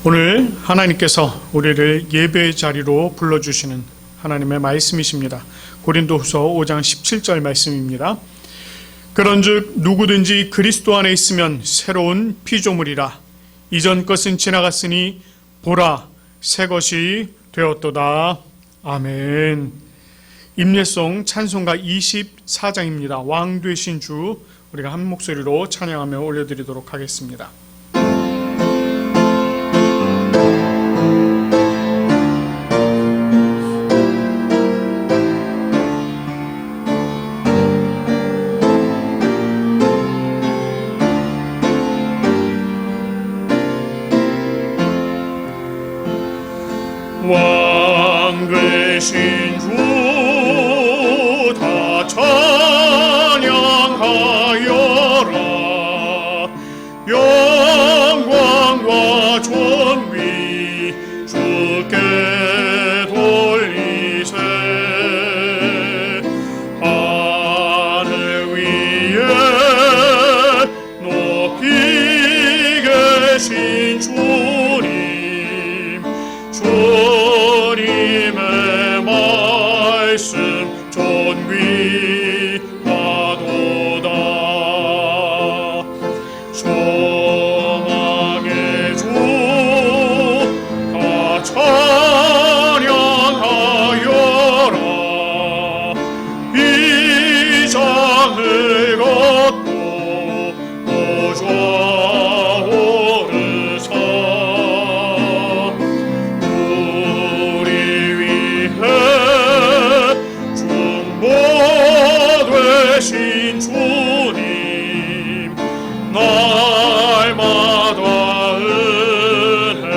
오늘 하나님께서 우리를 예배의 자리로 불러주시는 하나님의 말씀이십니다. 고린도후서 5장 17절 말씀입니다. 그런즉 누구든지 그리스도 안에 있으면 새로운 피조물이라. 이전 것은 지나갔으니 보라 새 것이 되었도다. 아멘. 임예송 찬송가 24장입니다. 왕 되신 주, 우리가 한 목소리로 찬양하며 올려드리도록 하겠습니다. 왕 되신 주 다 찬양하여라. 영광과 존귀 주께 돌리세. 하늘 위에 높이 계신 주님의 말씀 존귀하도다. 소망의 주 다 찬양하여라. 이 장을 걷고 보좌 오르사. 되신 주님 날마다 은혜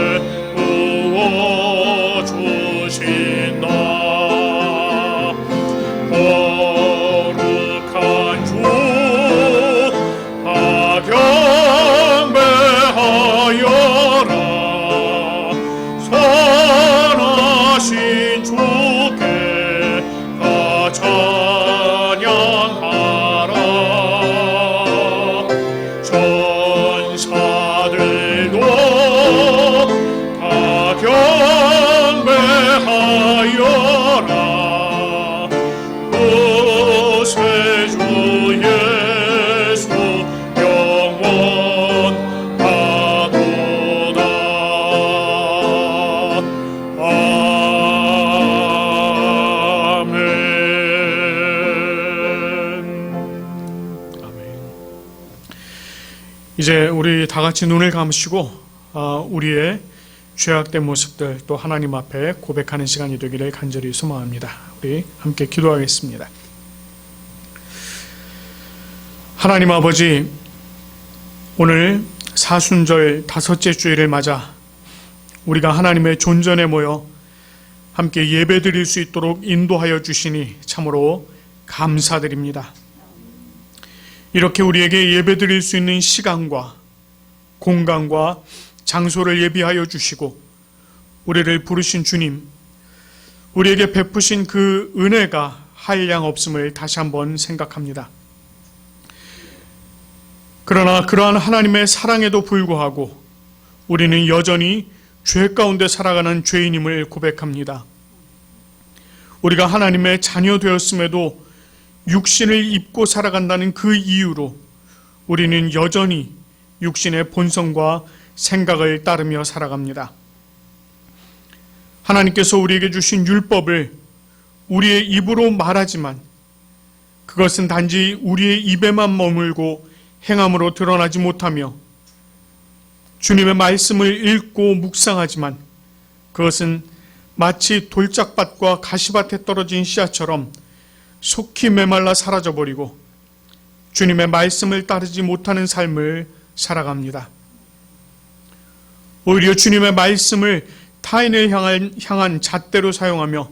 부어주신다. 거룩한 주 다 경배하여라. 선하신 주께 다 찬양하라. 전사들도 다 경배하여라. 구세주 예수 영원하도다. 이제 우리 다 같이 눈을 감으시고 우리의 죄악된 모습들 또 하나님 앞에 고백하는 시간이 되기를 간절히 소망합니다. 우리 함께 기도하겠습니다. 하나님 아버지, 오늘 사순절 다섯째 주일을 맞아 우리가 하나님의 존전에 모여 함께 예배드릴 수 있도록 인도하여 주시니 참으로 감사드립니다. 이렇게 우리에게 예배드릴 수 있는 시간과 공간과 장소를 예비하여 주시고 우리를 부르신 주님, 우리에게 베푸신 그 은혜가 한량 없음을 다시 한번 생각합니다. 그러나 그러한 하나님의 사랑에도 불구하고 우리는 여전히 죄 가운데 살아가는 죄인임을 고백합니다. 우리가 하나님의 자녀 되었음에도 육신을 입고 살아간다는 그 이유로 우리는 여전히 육신의 본성과 생각을 따르며 살아갑니다. 하나님께서 우리에게 주신 율법을 우리의 입으로 말하지만 그것은 단지 우리의 입에만 머물고 행함으로 드러나지 못하며 주님의 말씀을 읽고 묵상하지만 그것은 마치 돌짝밭과 가시밭에 떨어진 씨앗처럼 속히 메말라 사라져버리고 주님의 말씀을 따르지 못하는 삶을 살아갑니다. 오히려 주님의 말씀을 타인을 향한 잣대로 사용하며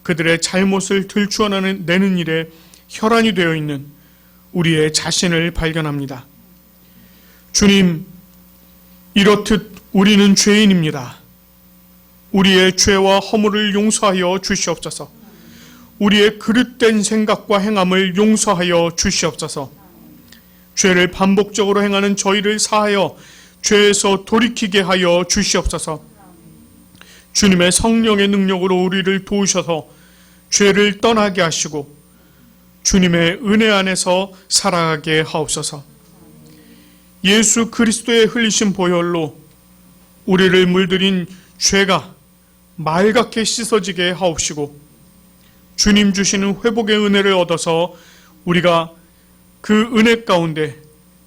그들의 잘못을 들추어내는 일에 혈안이 되어 있는 우리의 자신을 발견합니다. 주님, 이렇듯 우리는 죄인입니다. 우리의 죄와 허물을 용서하여 주시옵소서. 우리의 그릇된 생각과 행함을 용서하여 주시옵소서. 죄를 반복적으로 행하는 저희를 사하여 죄에서 돌이키게 하여 주시옵소서. 주님의 성령의 능력으로 우리를 도우셔서 죄를 떠나게 하시고 주님의 은혜 안에서 살아가게 하옵소서. 예수 그리스도의 흘리신 보혈로 우리를 물들인 죄가 맑게 씻어지게 하옵시고 주님 주시는 회복의 은혜를 얻어서 우리가 그 은혜 가운데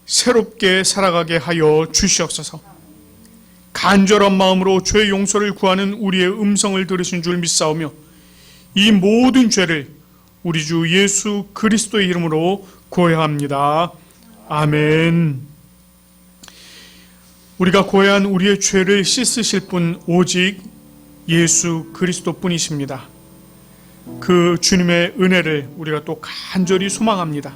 새롭게 살아가게 하여 주시옵소서. 간절한 마음으로 죄 용서를 구하는 우리의 음성을 들으신 줄 믿사오며 이 모든 죄를 우리 주 예수 그리스도의 이름으로 고해합니다. 아멘. 우리가 고해한 우리의 죄를 씻으실 분 오직 예수 그리스도 뿐이십니다. 그 주님의 은혜를 우리가 또 간절히 소망합니다.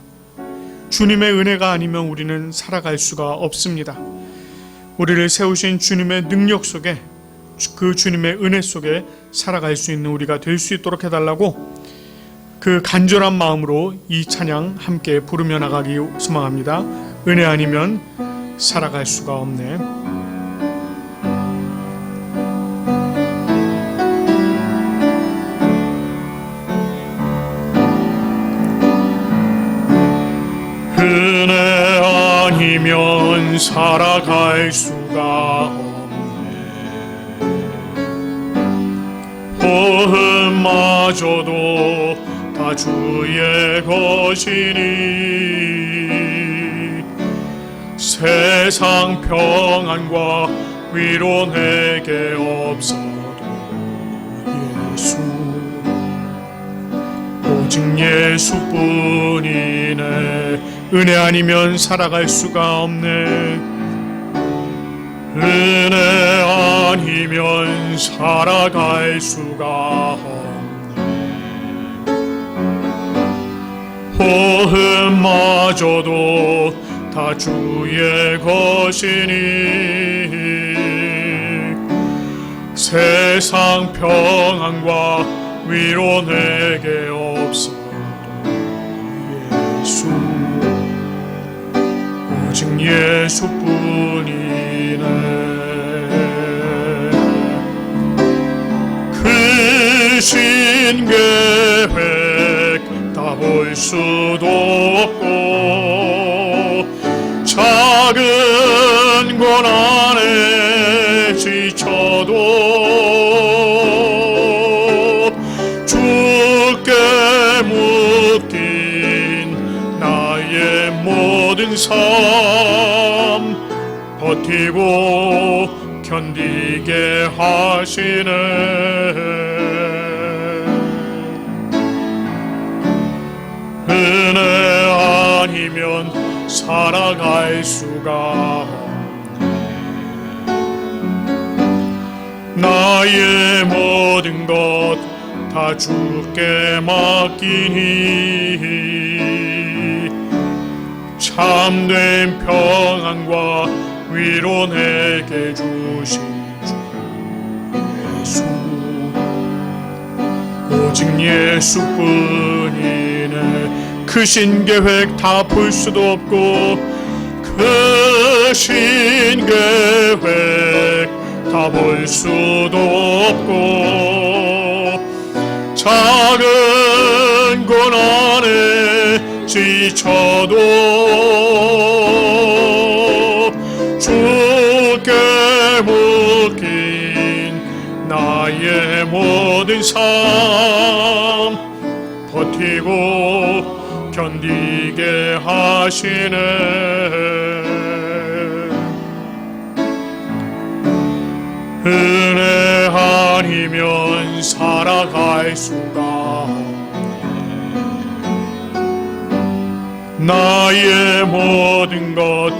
주님의 은혜가 아니면 우리는 살아갈 수가 없습니다. 우리를 세우신 주님의 능력 속에, 그 주님의 은혜 속에 살아갈 수 있는 우리가 될 수 있도록 해달라고 그 간절한 마음으로 이 찬양 함께 부르며 나가기 소망합니다. 은혜 아니면 살아갈 수가 없네. 은혜 아니면 살아갈 수가 없네. 호흡마저도 다 주의 것이니 세상 평안과 위로 내게 없어도 예수, 오직 예수뿐이네. 은혜 아니면 살아갈 수가 없네. 은혜 아니면 살아갈 수가 없네. 호흡마저도 다 주의 것이니 세상 평안과 위로 내게 없어도 예수, 오직 예수뿐이네. 크신 계획 다 볼 수도 없고 작은 고난에 지쳐도 주께 묶인 나의 모든 삶 버티고 견디게 하시네. 은혜 아니면 살아갈 수가 없네. 나의 모든 것 다 주께 맡기니 참된 평안과 위로 내게 주신 주 예수, 오직 예수뿐이네. 크신 계획 다 볼 수도 없고 크신 계획 다 볼 수도 없고 작은 고난에 지쳐도 주께 묶인 나의 모든 삶 버티고 견디게 하시네. 은혜 아니면 살아갈 수가 없네. 나의 모든 것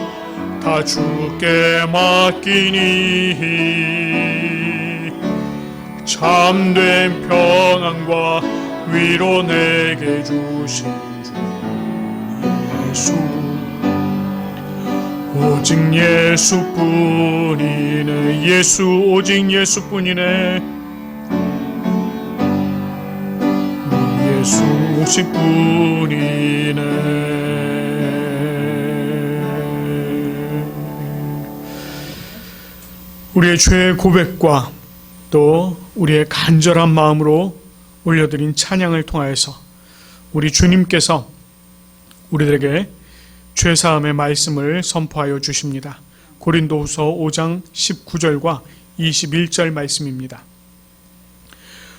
다 주께 맡기니 참된 평안과 위로 내게 주신 주 예수, 오직 예수뿐이네. 예수, 오직 예수뿐이네. 예수 오직뿐이네. 우리의 죄의 고백과 또 우리의 간절한 마음으로 올려드린 찬양을 통하여서 우리 주님께서 우리들에게 죄사함의 말씀을 선포하여 주십니다. 고린도후서 5장 19절과 21절 말씀입니다.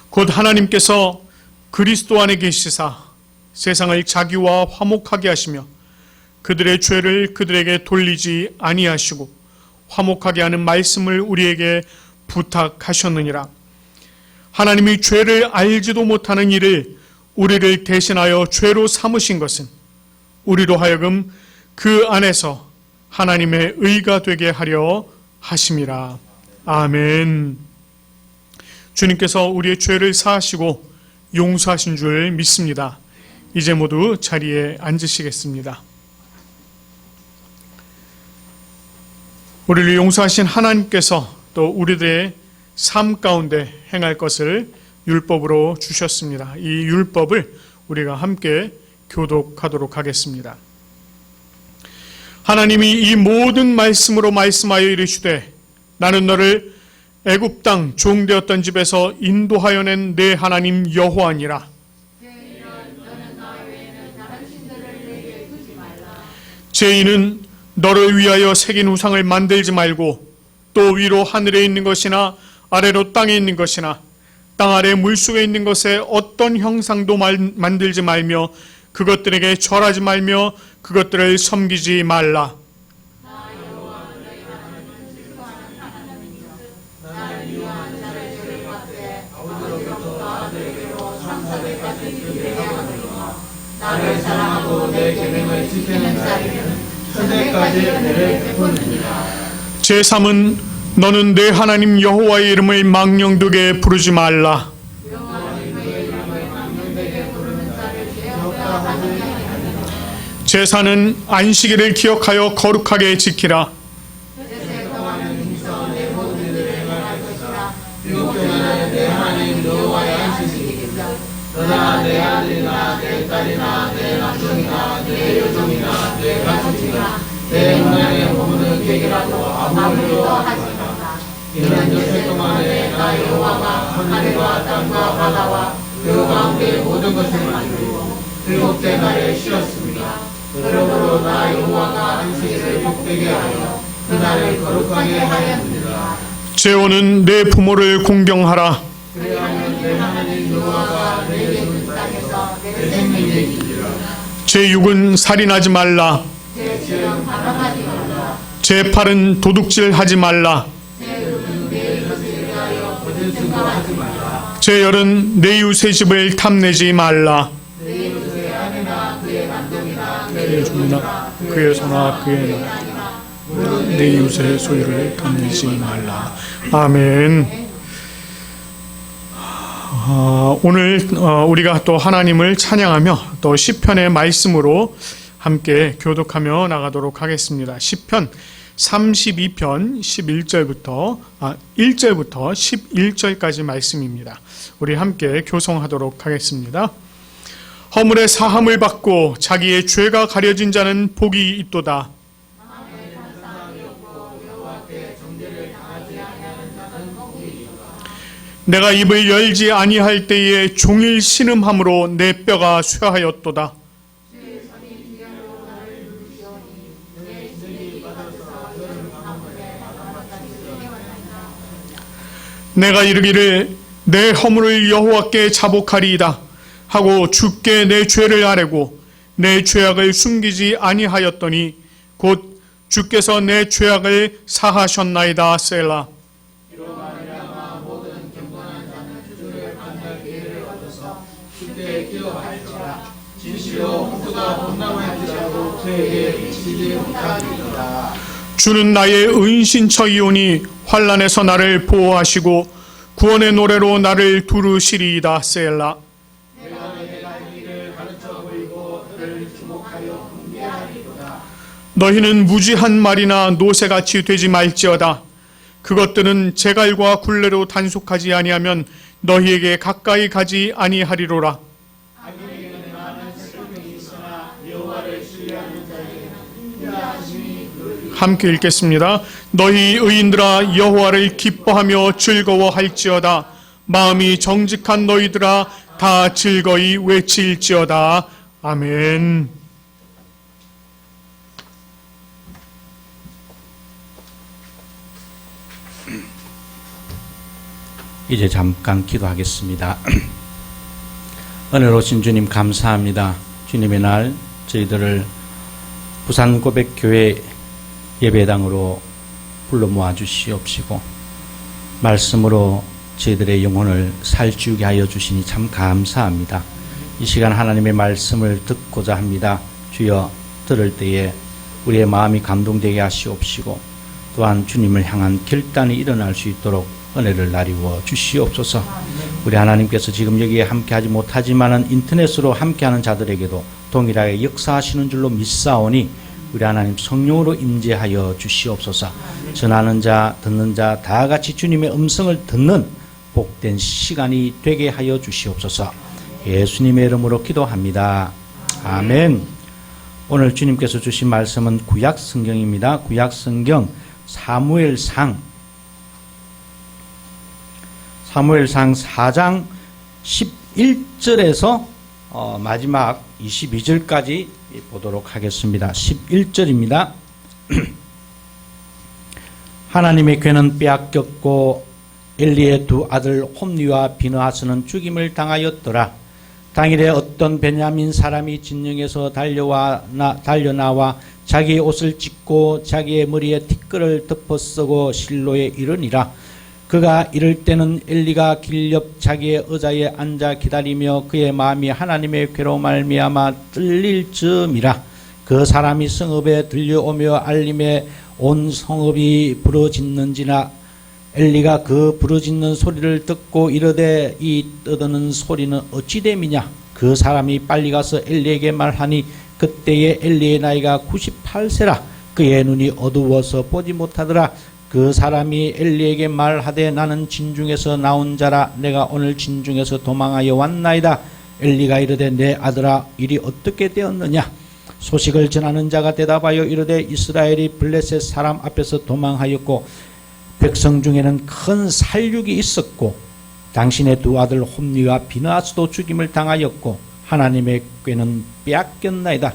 곧 하나님께서 그리스도 안에 계시사 세상을 자기와 화목하게 하시며 그들의 죄를 그들에게 돌리지 아니하시고 화목하게 하는 말씀을 우리에게 부탁하셨느니라. 하나님이 죄를 알지도 못하는 이를 우리를 대신하여 죄로 삼으신 것은 우리로 하여금 그 안에서 하나님의 의가 되게 하려 하심이라. 아멘. 주님께서 우리의 죄를 사하시고 용서하신 줄 믿습니다. 이제 모두 자리에 앉으시겠습니다. 우리를 용서하신 하나님께서 또 우리들의 삶 가운데 행할 것을 율법으로 주셨습니다. 이 율법을 우리가 함께 교독하도록 하겠습니다. 하나님이 이 모든 말씀으로 말씀하여 이르시되 나는 너를 애굽 땅 종되었던 집에서 인도하여 낸 내 하나님 여호와니라. 죄인은 너를 위하여 새긴 우상을 만들지 말고 또 위로 하늘에 있는 것이나 아래로 땅에 있는 것이나 땅 아래 물속에 있는 것에 어떤 형상도 만들지 말며 그것들에게 절하지 말며 그것들을 섬기지 말라. 나를 사랑하고 내 계명을 지키는 자에게는 현재까지 은혜를 베푸느니라. 제3은 너는 내 하나님 여호와의 이름을 망령되게 부르지 말라. 제4는 안식일을 기억하여 거룩하게 지키라. 너나 내 아들이나 내 딸이나 내 남종이나 내 여종이나 내 가족이나 내 문안에 머무는 객이라도 아무리도 하지 말라. 이는 요새 동안에 나 여호와가 하늘과 땅과 바다와 그 가운데 모든 것을 만들고 일곱째 날에 쉬었습니다. 그러므로 나 여호와가 안식일을 복되게 하여 그날을 거룩하게 하였느니라. 제5는 내 부모를 공경하라. 그래야면 내 하나님 여호와가 내게 준 땅에서 내 생명이 있으리라. 제6은 살인하지 말라. 제7은 반항하지 말라. 제8은 도둑질하지 말라. 제9은 내 이웃을 위하여 거짓 증거하지 말라. 제10은 내 이웃의 집을 탐내지 말라. 내 이웃의 아내나 그의 남동이나 그의 주나 그의 소나 그의 나 내 이웃의 소유를 탐내지 말라. 아멘. 오늘 우리가 또 하나님을 찬양하며 또 시편의 말씀으로 함께 교독하며 나가도록 하겠습니다. 시편 32편 1절부터 11절까지 말씀입니다. 우리 함께 교송하도록 하겠습니다. 허물의 사함을 받고 자기의 죄가 가려진 자는 복이 있도다. 내가 입을 열지 아니할 때에 종일 신음함으로 내 뼈가 쇠하였도다. 내가 이르기를 내 허물을 여호와께 자복하리이다 하고 주께 내 죄를 아뢰고 내 죄악을 숨기지 아니하였더니 곧 주께서 내 죄악을 사하셨나이다. 셀라. 주는 나의 은신처이오니 환난에서 나를 보호하시고 구원의 노래로 나를 두르시리이다. 셀라. 너희는 무지한 말이나 노새같이 되지 말지어다. 그것들은 제갈과 굴레로 단속하지 아니하면 너희에게 가까이 가지 아니하리로라. 함께 읽겠습니다. 너희 의인들아 여호와를 기뻐하며 즐거워할지어다. 마음이 정직한 너희들아 다 즐거이 외칠지어다. 아멘. 이제 잠깐 기도하겠습니다. 은혜로우신 주님 감사합니다. 주님의 날 저희들을 부산 고백교회 예배당으로 불러 모아 주시옵시고 말씀으로 저희들의 영혼을 살찌우게 하여 주시니 참 감사합니다. 이 시간 하나님의 말씀을 듣고자 합니다. 주여 들을 때에 우리의 마음이 감동되게 하시옵시고 또한 주님을 향한 결단이 일어날 수 있도록 은혜를 나리워 주시옵소서. 우리 하나님께서 지금 여기에 함께하지 못하지만은 인터넷으로 함께하는 자들에게도 동일하게 역사하시는 줄로 믿사오니 우리 하나님 성령으로 임재하여 주시옵소서. 전하는 자 듣는 자 다 같이 주님의 음성을 듣는 복된 시간이 되게 하여 주시옵소서. 예수님의 이름으로 기도합니다. 아멘. 오늘 주님께서 주신 말씀은 구약 성경입니다. 구약 성경 사무엘상 4장 11절에서 마지막 22절까지 보도록 하겠습니다. 11절입니다. 하나님의 괴는 빼앗겼고 엘리의 두 아들 홈리와 비느하스는 죽임을 당하였더라. 당일에 어떤 베냐민 사람이 진영에서 달려나와 자기의 옷을 찢고 자기의 머리에 티끌을 덮어 쓰고 실로에 이르니라. 그가 이를 때는 엘리가 길 옆 자기의 의자에 앉아 기다리며 그의 마음이 하나님의 괴로 말미암아 떨릴 즈음이라. 그 사람이 성읍에 들려오며 알림에 온 성읍이 부르짖는지나 엘리가 그 부르짖는 소리를 듣고 이르되 이 떠드는 소리는 어찌 됨이냐. 그 사람이 빨리 가서 엘리에게 말하니 그때에 엘리의 나이가 98세라. 그의 눈이 어두워서 보지 못하더라. 그 사람이 엘리에게 말하되 나는 진중에서 나온 자라. 내가 오늘 진중에서 도망하여 왔나이다. 엘리가 이르되 내 아들아 일이 어떻게 되었느냐. 소식을 전하는 자가 대답하여 이르되 이스라엘이 블레셋 사람 앞에서 도망하였고 백성 중에는 큰 살육이 있었고 당신의 두 아들 홈리와 비느하스도 죽임을 당하였고 하나님의 궤는 빼앗겼나이다.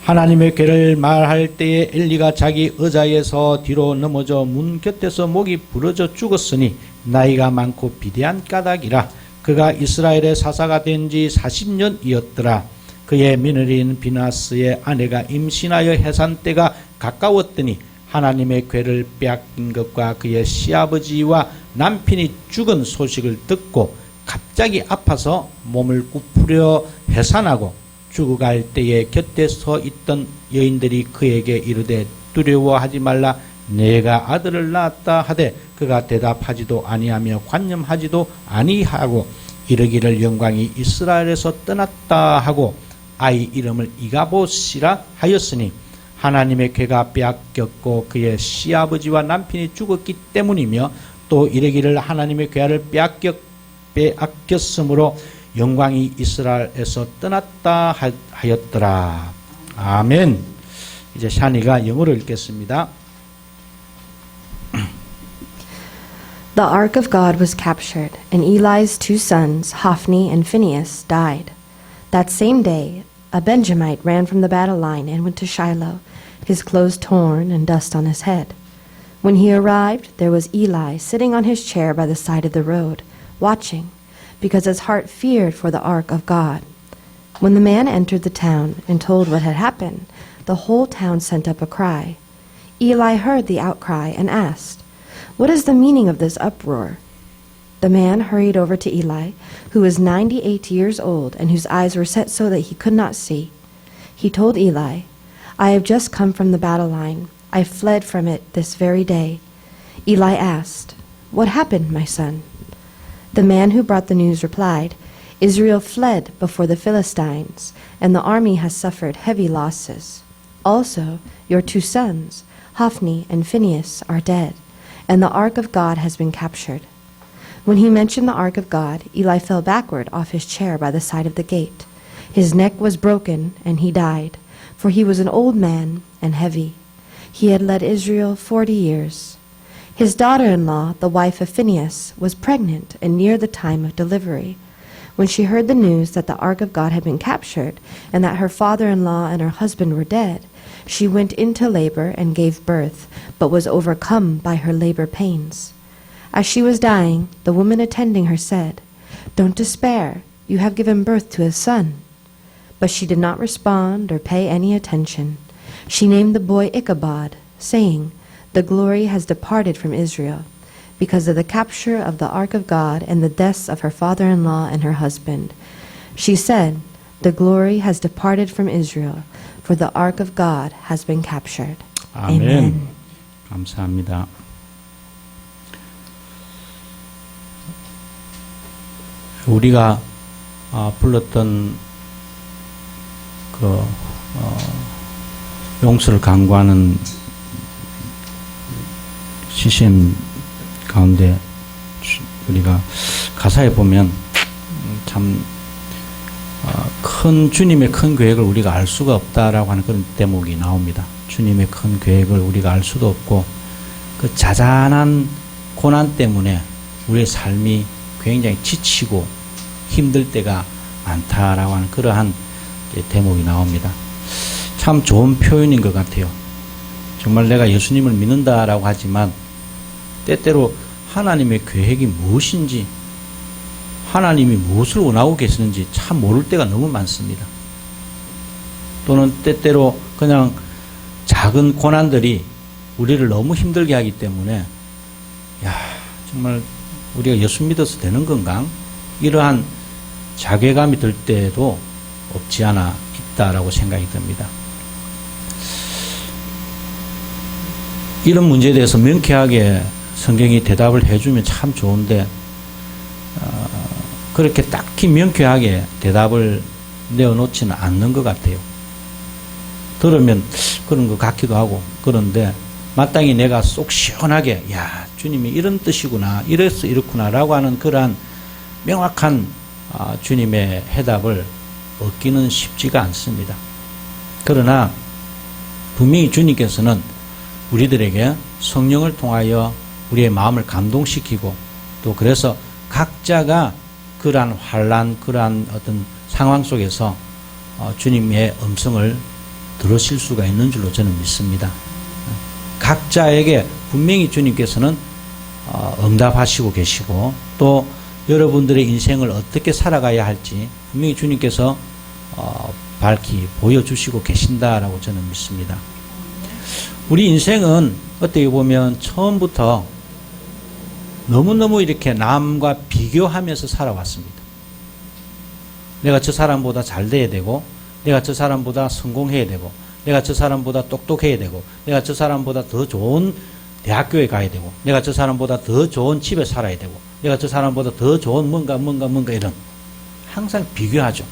하나님의 궤를 말할 때에 엘리가 자기 의자에서 뒤로 넘어져 문 곁에서 목이 부러져 죽었으니 나이가 많고 비대한 까닭이라. 그가 이스라엘의 사사가 된 지 40년이었더라. 그의 며느리인 비느하스의 아내가 임신하여 해산 때가 가까웠더니 하나님의 궤를 빼앗긴 것과 그의 시아버지와 남편이 죽은 소식을 듣고 갑자기 아파서 몸을 굽으려 해산하고 죽어갈 때에 곁에 서 있던 여인들이 그에게 이르되 두려워하지 말라. 내가 아들을 낳았다 하되 그가 대답하지도 아니하며 관념하지도 아니하고 이르기를 영광이 이스라엘에서 떠났다 하고 아이 이름을 이가봇이라 하였으니 하나님의 궤가 빼앗겼고 그의 시아버지와 남편이 죽었기 때문이며 또 이르기를 하나님의 궤를 빼앗겼으므로 영광이 이스라엘에서 떠났다 하였더라. 아멘. 이제 샤니가 영어로 읽겠습니다. The ark of God was captured, and Eli's two sons, Hophni and Phinehas, died. That same day, a Benjamite ran from the battle line and went to Shiloh, his clothes torn and dust on his head. When he arrived, there was Eli sitting on his chair by the side of the road, watching, because his heart feared for the ark of God. When the man entered the town and told what had happened, the whole town sent up a cry. Eli heard the outcry and asked, "What is the meaning of this uproar?" The man hurried over to Eli, who was 98 years old and whose eyes were set so that he could not see. He told Eli, "I have just come from the battle line. I fled from it this very day." Eli asked, "What happened, my son?" The man who brought the news replied, "Israel fled before the Philistines, and the army has suffered heavy losses. Also, your two sons, Hophni and Phinehas, are dead, and the ark of God has been captured." When he mentioned the ark of God, Eli fell backward off his chair by the side of the gate. His neck was broken, and he died, for he was an old man and heavy. He had led Israel 40 years. His daughter-in-law, the wife of Phinehas, was pregnant and near the time of delivery. When she heard the news that the ark of God had been captured and that her father-in-law and her husband were dead, she went into labor and gave birth, but was overcome by her labor pains. As she was dying, the woman attending her said, "Don't despair, you have given birth to a son." But she did not respond or pay any attention. She named the boy Ichabod, saying, "The glory has departed from Israel," because of the capture of the ark of God and the deaths of her father-in-law and her husband. She said, "The glory has departed from Israel, for the ark of God has been captured." 아멘. Amen. 감사합니다. 우리가 불렀던 그 용서를 강구하는 CCM 가운데 우리가 가사에 보면 참 큰 주님의 큰 계획을 우리가 알 수가 없다라고 하는 그런 대목이 나옵니다. 주님의 큰 계획을 우리가 알 수도 없고 그 자잘한 고난 때문에 우리의 삶이 굉장히 지치고 힘들 때가 많다라고 하는 그러한 대목이 나옵니다. 참 좋은 표현인 것 같아요. 정말 내가 예수님을 믿는다라고 하지만 때때로 하나님의 계획이 무엇인지 하나님이 무엇을 원하고 계시는지 참 모를 때가 너무 많습니다. 또는 때때로 그냥 작은 고난들이 우리를 너무 힘들게 하기 때문에 정말 우리가 예수 믿어서 되는 건가? 이러한 자괴감이 들 때도 없지 않아 있다라고 생각이 듭니다. 이런 문제에 대해서 명쾌하게 성경이 대답을 해주면 참 좋은데 그렇게 딱히 명쾌하게 대답을 내어놓지는 않는 것 같아요. 들으면 그런 것 같기도 하고 그런데 마땅히 내가 쏙 시원하게 주님이 이런 뜻이구나 이래서 이렇구나 라고 하는 그러한 명확한 주님의 해답을 얻기는 쉽지가 않습니다. 그러나 분명히 주님께서는 우리들에게 성령을 통하여 우리의 마음을 감동시키고 또 그래서 각자가 그러한 환난, 그러한 어떤 상황 속에서 주님의 음성을 들으실 수가 있는 줄로 저는 믿습니다. 각자에게 분명히 주님께서는 응답하시고 계시고 또 여러분들의 인생을 어떻게 살아가야 할지 분명히 주님께서 밝히 보여주시고 계신다라고 저는 믿습니다. 우리 인생은 어떻게 보면 처음부터 너무너무 이렇게 남과 비교하면서 살아왔습니다. 내가 저 사람보다 잘 돼야 되고 내가 저 사람보다 성공해야 되고 내가 저 사람보다 똑똑해야 되고 내가 저 사람보다 더 좋은 대학교에 가야 되고 내가 저 사람보다 더 좋은 집에 살아야 되고 내가 저 사람보다 더 좋은 뭔가 이런 항상 비교하죠.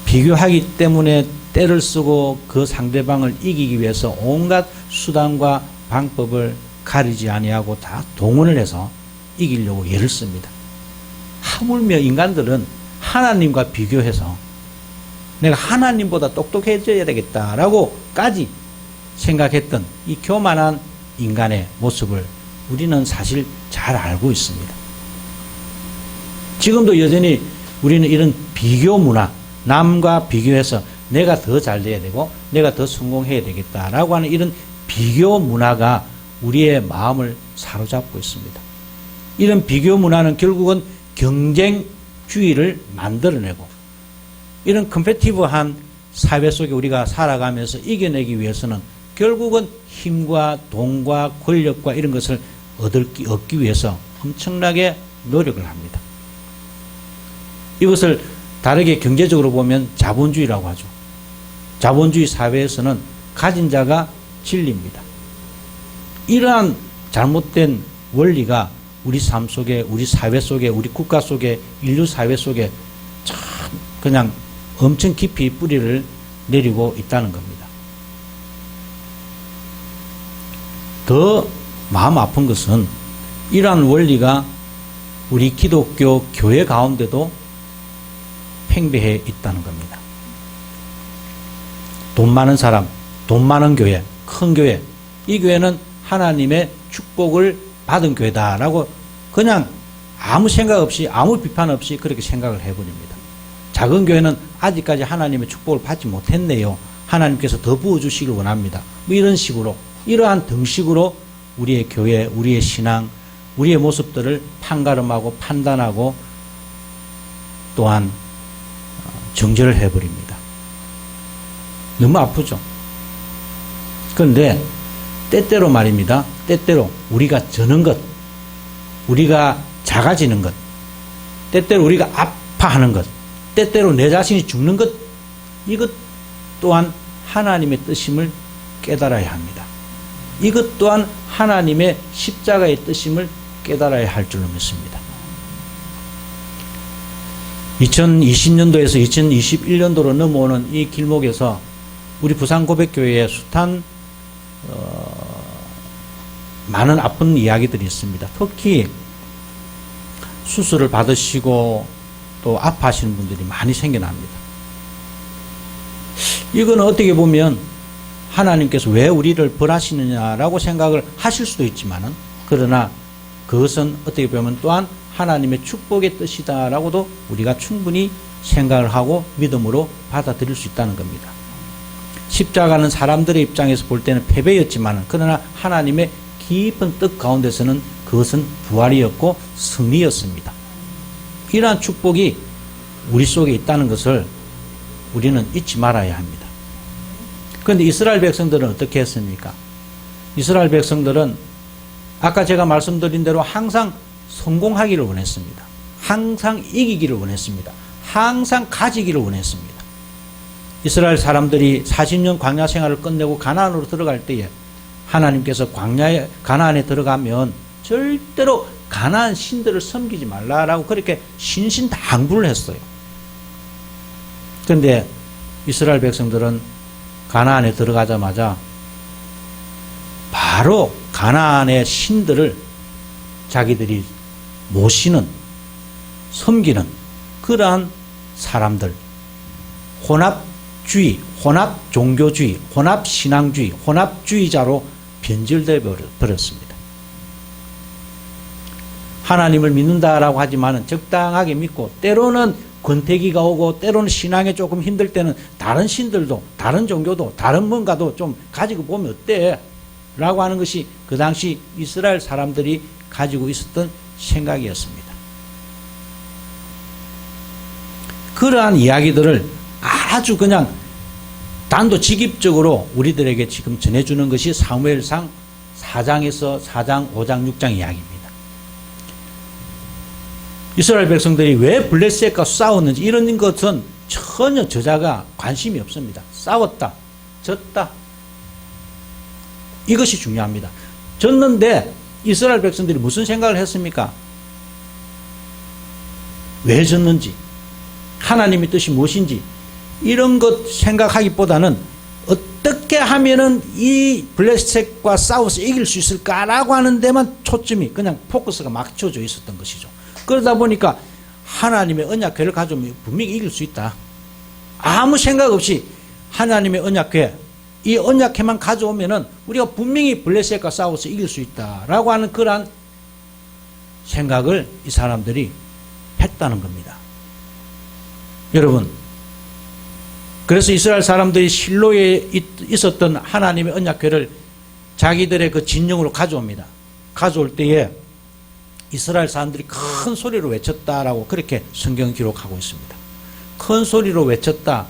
비교하기 때문에 때를 쓰고 그 상대방을 이기기 위해서 온갖 수단과 방법을 가리지 아니하고 다 동원을 해서 이기려고 애를 씁니다. 하물며 인간들은 하나님과 비교해서 내가 하나님보다 똑똑해져야 되겠다라고까지 생각했던 이 교만한 인간의 모습을 우리는 사실 잘 알고 있습니다. 지금도 여전히 우리는 이런 비교 문화, 남과 비교해서 내가 더 잘 돼야 되고 내가 더 성공해야 되겠다라고 하는 이런 비교 문화가 우리의 마음을 사로잡고 있습니다. 이런 비교 문화는 결국은 경쟁주의를 만들어내고 이런 컴페티브한 사회 속에 우리가 살아가면서 이겨내기 위해서는 결국은 힘과 돈과 권력과 이런 것을 얻기 위해서 엄청나게 노력을 합니다. 이것을 다르게 경제적으로 보면 자본주의라고 하죠. 자본주의 사회에서는 가진 자가 진리입니다. 이러한 잘못된 원리가 우리 삶 속에, 우리 사회 속에, 우리 국가 속에, 인류 사회 속에 참 그냥 엄청 깊이 뿌리를 내리고 있다는 겁니다. 더 마음 아픈 것은 이러한 원리가 우리 기독교 교회 가운데도 팽배해 있다는 겁니다. 돈 많은 사람, 돈 많은 교회, 큰 교회, 이 교회는 하나님의 축복을 받은 교회다라고 그냥 아무 생각 없이 아무 비판 없이 그렇게 생각을 해버립니다. 작은 교회는 아직까지 하나님의 축복을 받지 못했네요. 하나님께서 더 부어주시길 원합니다. 뭐 이런 식으로, 이러한 등식으로 우리의 교회, 우리의 신앙, 우리의 모습들을 판가름하고 판단하고 또한 정죄를 해버립니다. 너무 아프죠. 그런데 때때로 말입니다. 때때로 우리가 저는 것, 우리가 작아지는 것, 때때로 우리가 아파하는 것, 때때로 내 자신이 죽는 것, 이것 또한 하나님의 뜻임을 깨달아야 합니다. 이것 또한 하나님의 십자가의 뜻임을 깨달아야 할 줄로 믿습니다. 2020년도에서 2021년도로 넘어오는 이 길목에서 우리 부산고백교회에 숱한 많은 아픈 이야기들이 있습니다. 특히 수술을 받으시고 또 아파하시는 분들이 많이 생겨납니다. 이건 어떻게 보면 하나님께서 왜 우리를 벌하시느냐라고 생각을 하실 수도 있지만은, 그러나 그것은 어떻게 보면 또한 하나님의 축복의 뜻이다라고도 우리가 충분히 생각을 하고 믿음으로 받아들일 수 있다는 겁니다. 십자가는 사람들의 입장에서 볼 때는 패배였지만, 그러나 하나님의 깊은 뜻 가운데서는 그것은 부활이었고 승리였습니다. 이러한 축복이 우리 속에 있다는 것을 우리는 잊지 말아야 합니다. 그런데 이스라엘 백성들은 어떻게 했습니까? 이스라엘 백성들은 아까 제가 말씀드린 대로 항상 성공하기를 원했습니다. 항상 이기기를 원했습니다. 항상 가지기를 원했습니다. 이스라엘 사람들이 40년 광야 생활을 끝내고 가나안으로 들어갈 때에 하나님께서 가나안에 들어가면 절대로 가나안 신들을 섬기지 말라라고 그렇게 신신당부를 했어요. 그런데 이스라엘 백성들은 가나안에 들어가자마자 바로 가나안의 신들을 자기들이 모시는, 섬기는 그러한 사람들, 혼합주의, 혼합종교주의, 혼합신앙주의, 혼합주의자로 변질되어 버렸습니다. 하나님을 믿는다라고 하지만 적당하게 믿고, 때로는 권태기가 오고 때로는 신앙에 조금 힘들 때는 다른 신들도, 다른 종교도, 다른 뭔가도 좀 가지고 보면 어때? 라고 하는 것이 그 당시 이스라엘 사람들이 가지고 있었던 생각이었습니다. 그러한 이야기들을 아주 그냥 단도직입적으로 우리들에게 지금 전해주는 것이 사무엘상 4장에서 4장, 5장, 6장 이야기입니다. 이스라엘 백성들이 왜 블레셋과 싸웠는지 이런 것은 전혀 저자가 관심이 없습니다. 싸웠다, 졌다, 이것이 중요합니다. 졌는데 이스라엘 백성들이 무슨 생각을 했습니까? 왜 졌는지, 하나님의 뜻이 무엇인지 이런 것 생각하기보다는 어떻게 하면은 이 블레셋과 싸워서 이길 수 있을까라고 하는 데만 초점이, 그냥 포커스가 맞춰져 있었던 것이죠. 그러다 보니까 하나님의 언약궤를 가져오면 분명히 이길 수 있다. 아무 생각 없이 하나님의 언약궤, 이 언약궤만 가져오면은 우리가 분명히 블레셋과 싸워서 이길 수 있다라고 하는 그러한 생각을 이 사람들이 했다는 겁니다. 여러분, 그래서 이스라엘 사람들이 실로에 있었던 하나님의 언약궤를 자기들의 그 진영으로 가져옵니다. 가져올 때에 이스라엘 사람들이 큰 소리로 외쳤다라고 그렇게 성경 기록하고 있습니다. 큰 소리로 외쳤다.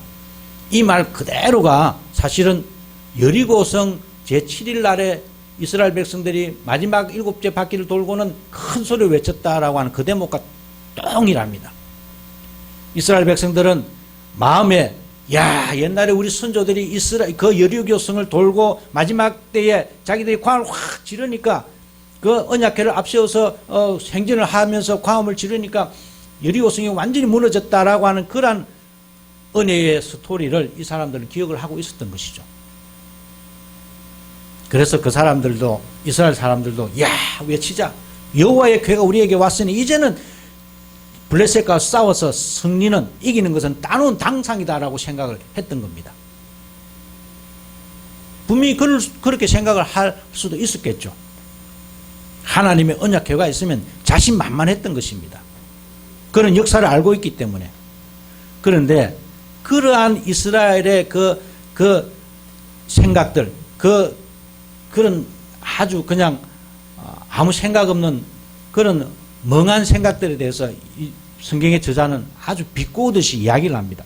이 말 그대로가 사실은 여리고성 제7일 날에 이스라엘 백성들이 마지막 7째 바퀴를 돌고는 큰 소리로 외쳤다라고 하는 그 대목과 동일합니다. 이스라엘 백성들은 마음에, 야, 옛날에 우리 선조들이 그 여리고성을 돌고 마지막 때에 자기들이 광을 확 지르니까, 그 언약궤를 앞세워서 행진을 하면서 광음을 지르니까 여리고성이 완전히 무너졌다라고 하는 그러한 은혜의 스토리를 이 사람들은 기억을 하고 있었던 것이죠. 그래서 그 사람들도, 이스라엘 사람들도, 야, 외치자. 여호와의 궤가 우리에게 왔으니 이제는 블레셋과 싸워서 승리는, 이기는 것은 따놓은 당상이다라고 생각을 했던 겁니다. 분명히 그렇게 생각을 할 수도 있었겠죠. 하나님의 언약궤가 있으면 자신만만했던 것입니다. 그런 역사를 알고 있기 때문에. 그런데 그러한 이스라엘의 그 생각들, 그런 아주 그냥 아무 생각 없는 그런 멍한 생각들에 대해서 이 성경의 저자는 아주 비꼬듯이 이야기를 합니다.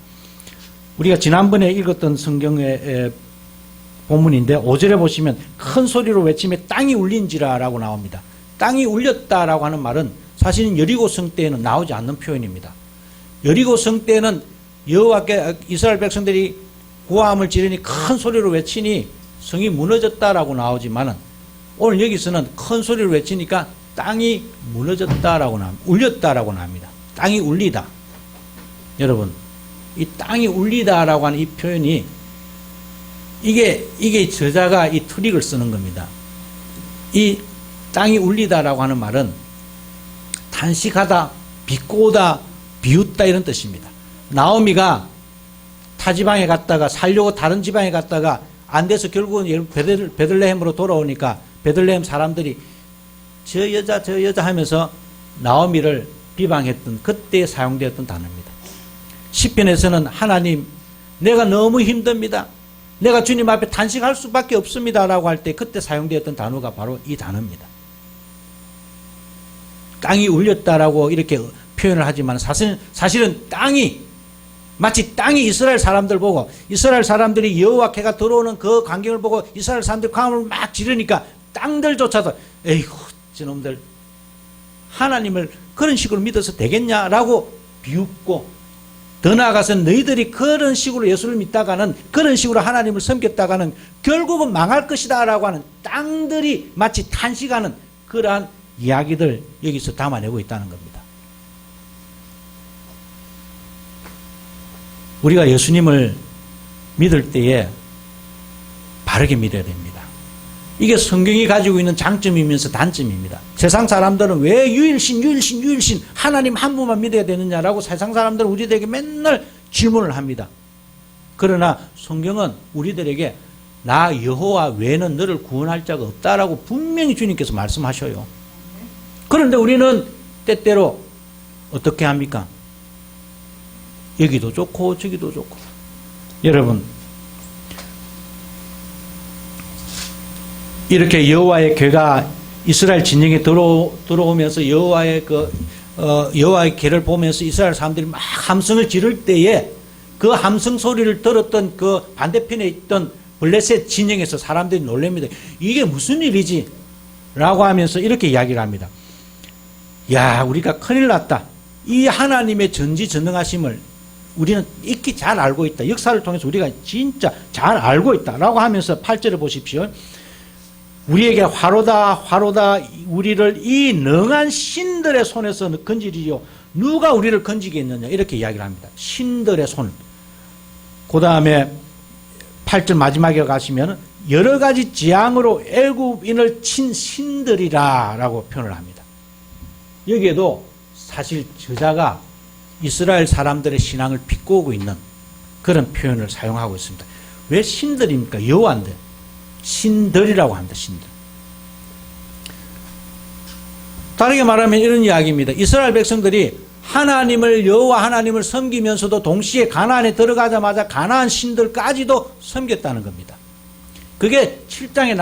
우리가 지난번에 읽었던 성경의 본문인데 5절에 보시면 큰 소리로 외치며 땅이 울린지라라고 나옵니다. 땅이 울렸다라고 하는 말은 사실은 여리고 성 때에는 나오지 않는 표현입니다. 여리고 성 때는 여호와께 이스라엘 백성들이 고함을 지르니 큰 소리로 외치니 성이 무너졌다라고 나오지만은 오늘 여기서는 큰 소리로 외치니까 땅이 무너졌다라고 나옵니다. 울렸다라고 나옵니다. 땅이 울리다. 여러분, 이 땅이 울리다라고 하는 이 표현이 이게 저자가 이 트릭을 쓰는 겁니다. 이 땅이 울리다라고 하는 말은 탄식하다, 비꼬다, 비웃다 이런 뜻입니다. 나오미가 타 지방에 갔다가 살려고 다른 지방에 갔다가 안 돼서 결국은 베들레헴으로 돌아오니까 베들레헴 사람들이 저 여자 하면서 나오미를 비방했던 그때 사용되었던 단어입니다. 시편에서는 하나님, 내가 너무 힘듭니다. 내가 주님 앞에 탄식할 수밖에 없습니다라고 할 때 그때 사용되었던 단어가 바로 이 단어입니다. 땅이 울렸다라고 이렇게 표현을 하지만 사실은 마치 땅이 이스라엘 사람들 보고 이스라엘 사람들이 여호와께가 들어오는 그 광경을 보고 이스라엘 사람들이 광음을 막 지르니까 땅들조차도 에이구 저놈들 하나님을 그런 식으로 믿어서 되겠냐라고 비웃고, 더 나아가서 너희들이 그런 식으로 예수를 믿다가는, 그런 식으로 하나님을 섬겼다가는 결국은 망할 것이다 라고 하는 땅들이 마치 탄식하는 그러한 이야기들 여기서 담아내고 있다는 겁니다. 우리가 예수님을 믿을 때에 바르게 믿어야 됩니다. 이게 성경이 가지고 있는 장점이면서 단점입니다. 세상 사람들은 왜 유일신 하나님 한 분만 믿어야 되느냐라고 세상 사람들은 우리들에게 맨날 질문을 합니다. 그러나 성경은 우리들에게 나 여호와 외에는 너를 구원할 자가 없다라고 분명히 주님께서 말씀하셔요. 그런데 우리는 때때로 어떻게 합니까? 여기도 좋고 저기도 좋고. 여러분, 이렇게 여호와의 궤가 이스라엘 진영에 들어오면서 여호와의 궤를 보면서 이스라엘 사람들이 막 함성을 지를 때에 그 함성 소리를 들었던 그 반대편에 있던 블레셋 진영에서 사람들이 놀랍니다. 이게 무슨 일이지? 라고 하면서 이렇게 이야기를 합니다. 야, 우리가 큰일 났다. 이 하나님의 전지전능하심을 우리는 익히 잘 알고 있다. 역사를 통해서 우리가 진짜 잘 알고 있다. 라고 하면서 8절을 보십시오. 우리에게 화로다 우리를 이 능한 신들의 손에서 건지리요. 누가 우리를 건지겠느냐. 이렇게 이야기를 합니다. 신들의 손. 그 다음에 8절 마지막에 가시면 여러 가지 재앙으로 애굽인을 친 신들이라 라고 표현을 합니다. 여기에도 사실 저자가 이스라엘 사람들의 신앙을 비꼬고 있는 그런 표현을 사용하고 있습니다. 왜 신들입니까? 여호와인데 신들이라고 합니다. 신들. 다르게 말하면 이런 이야기입니다. 이스라엘 백성들이 하나님을 여호와 하나님을 섬기면서도 동시에 가나안에 들어가자마자 가나안 신들까지도 섬겼다는 겁니다. 그게 7장에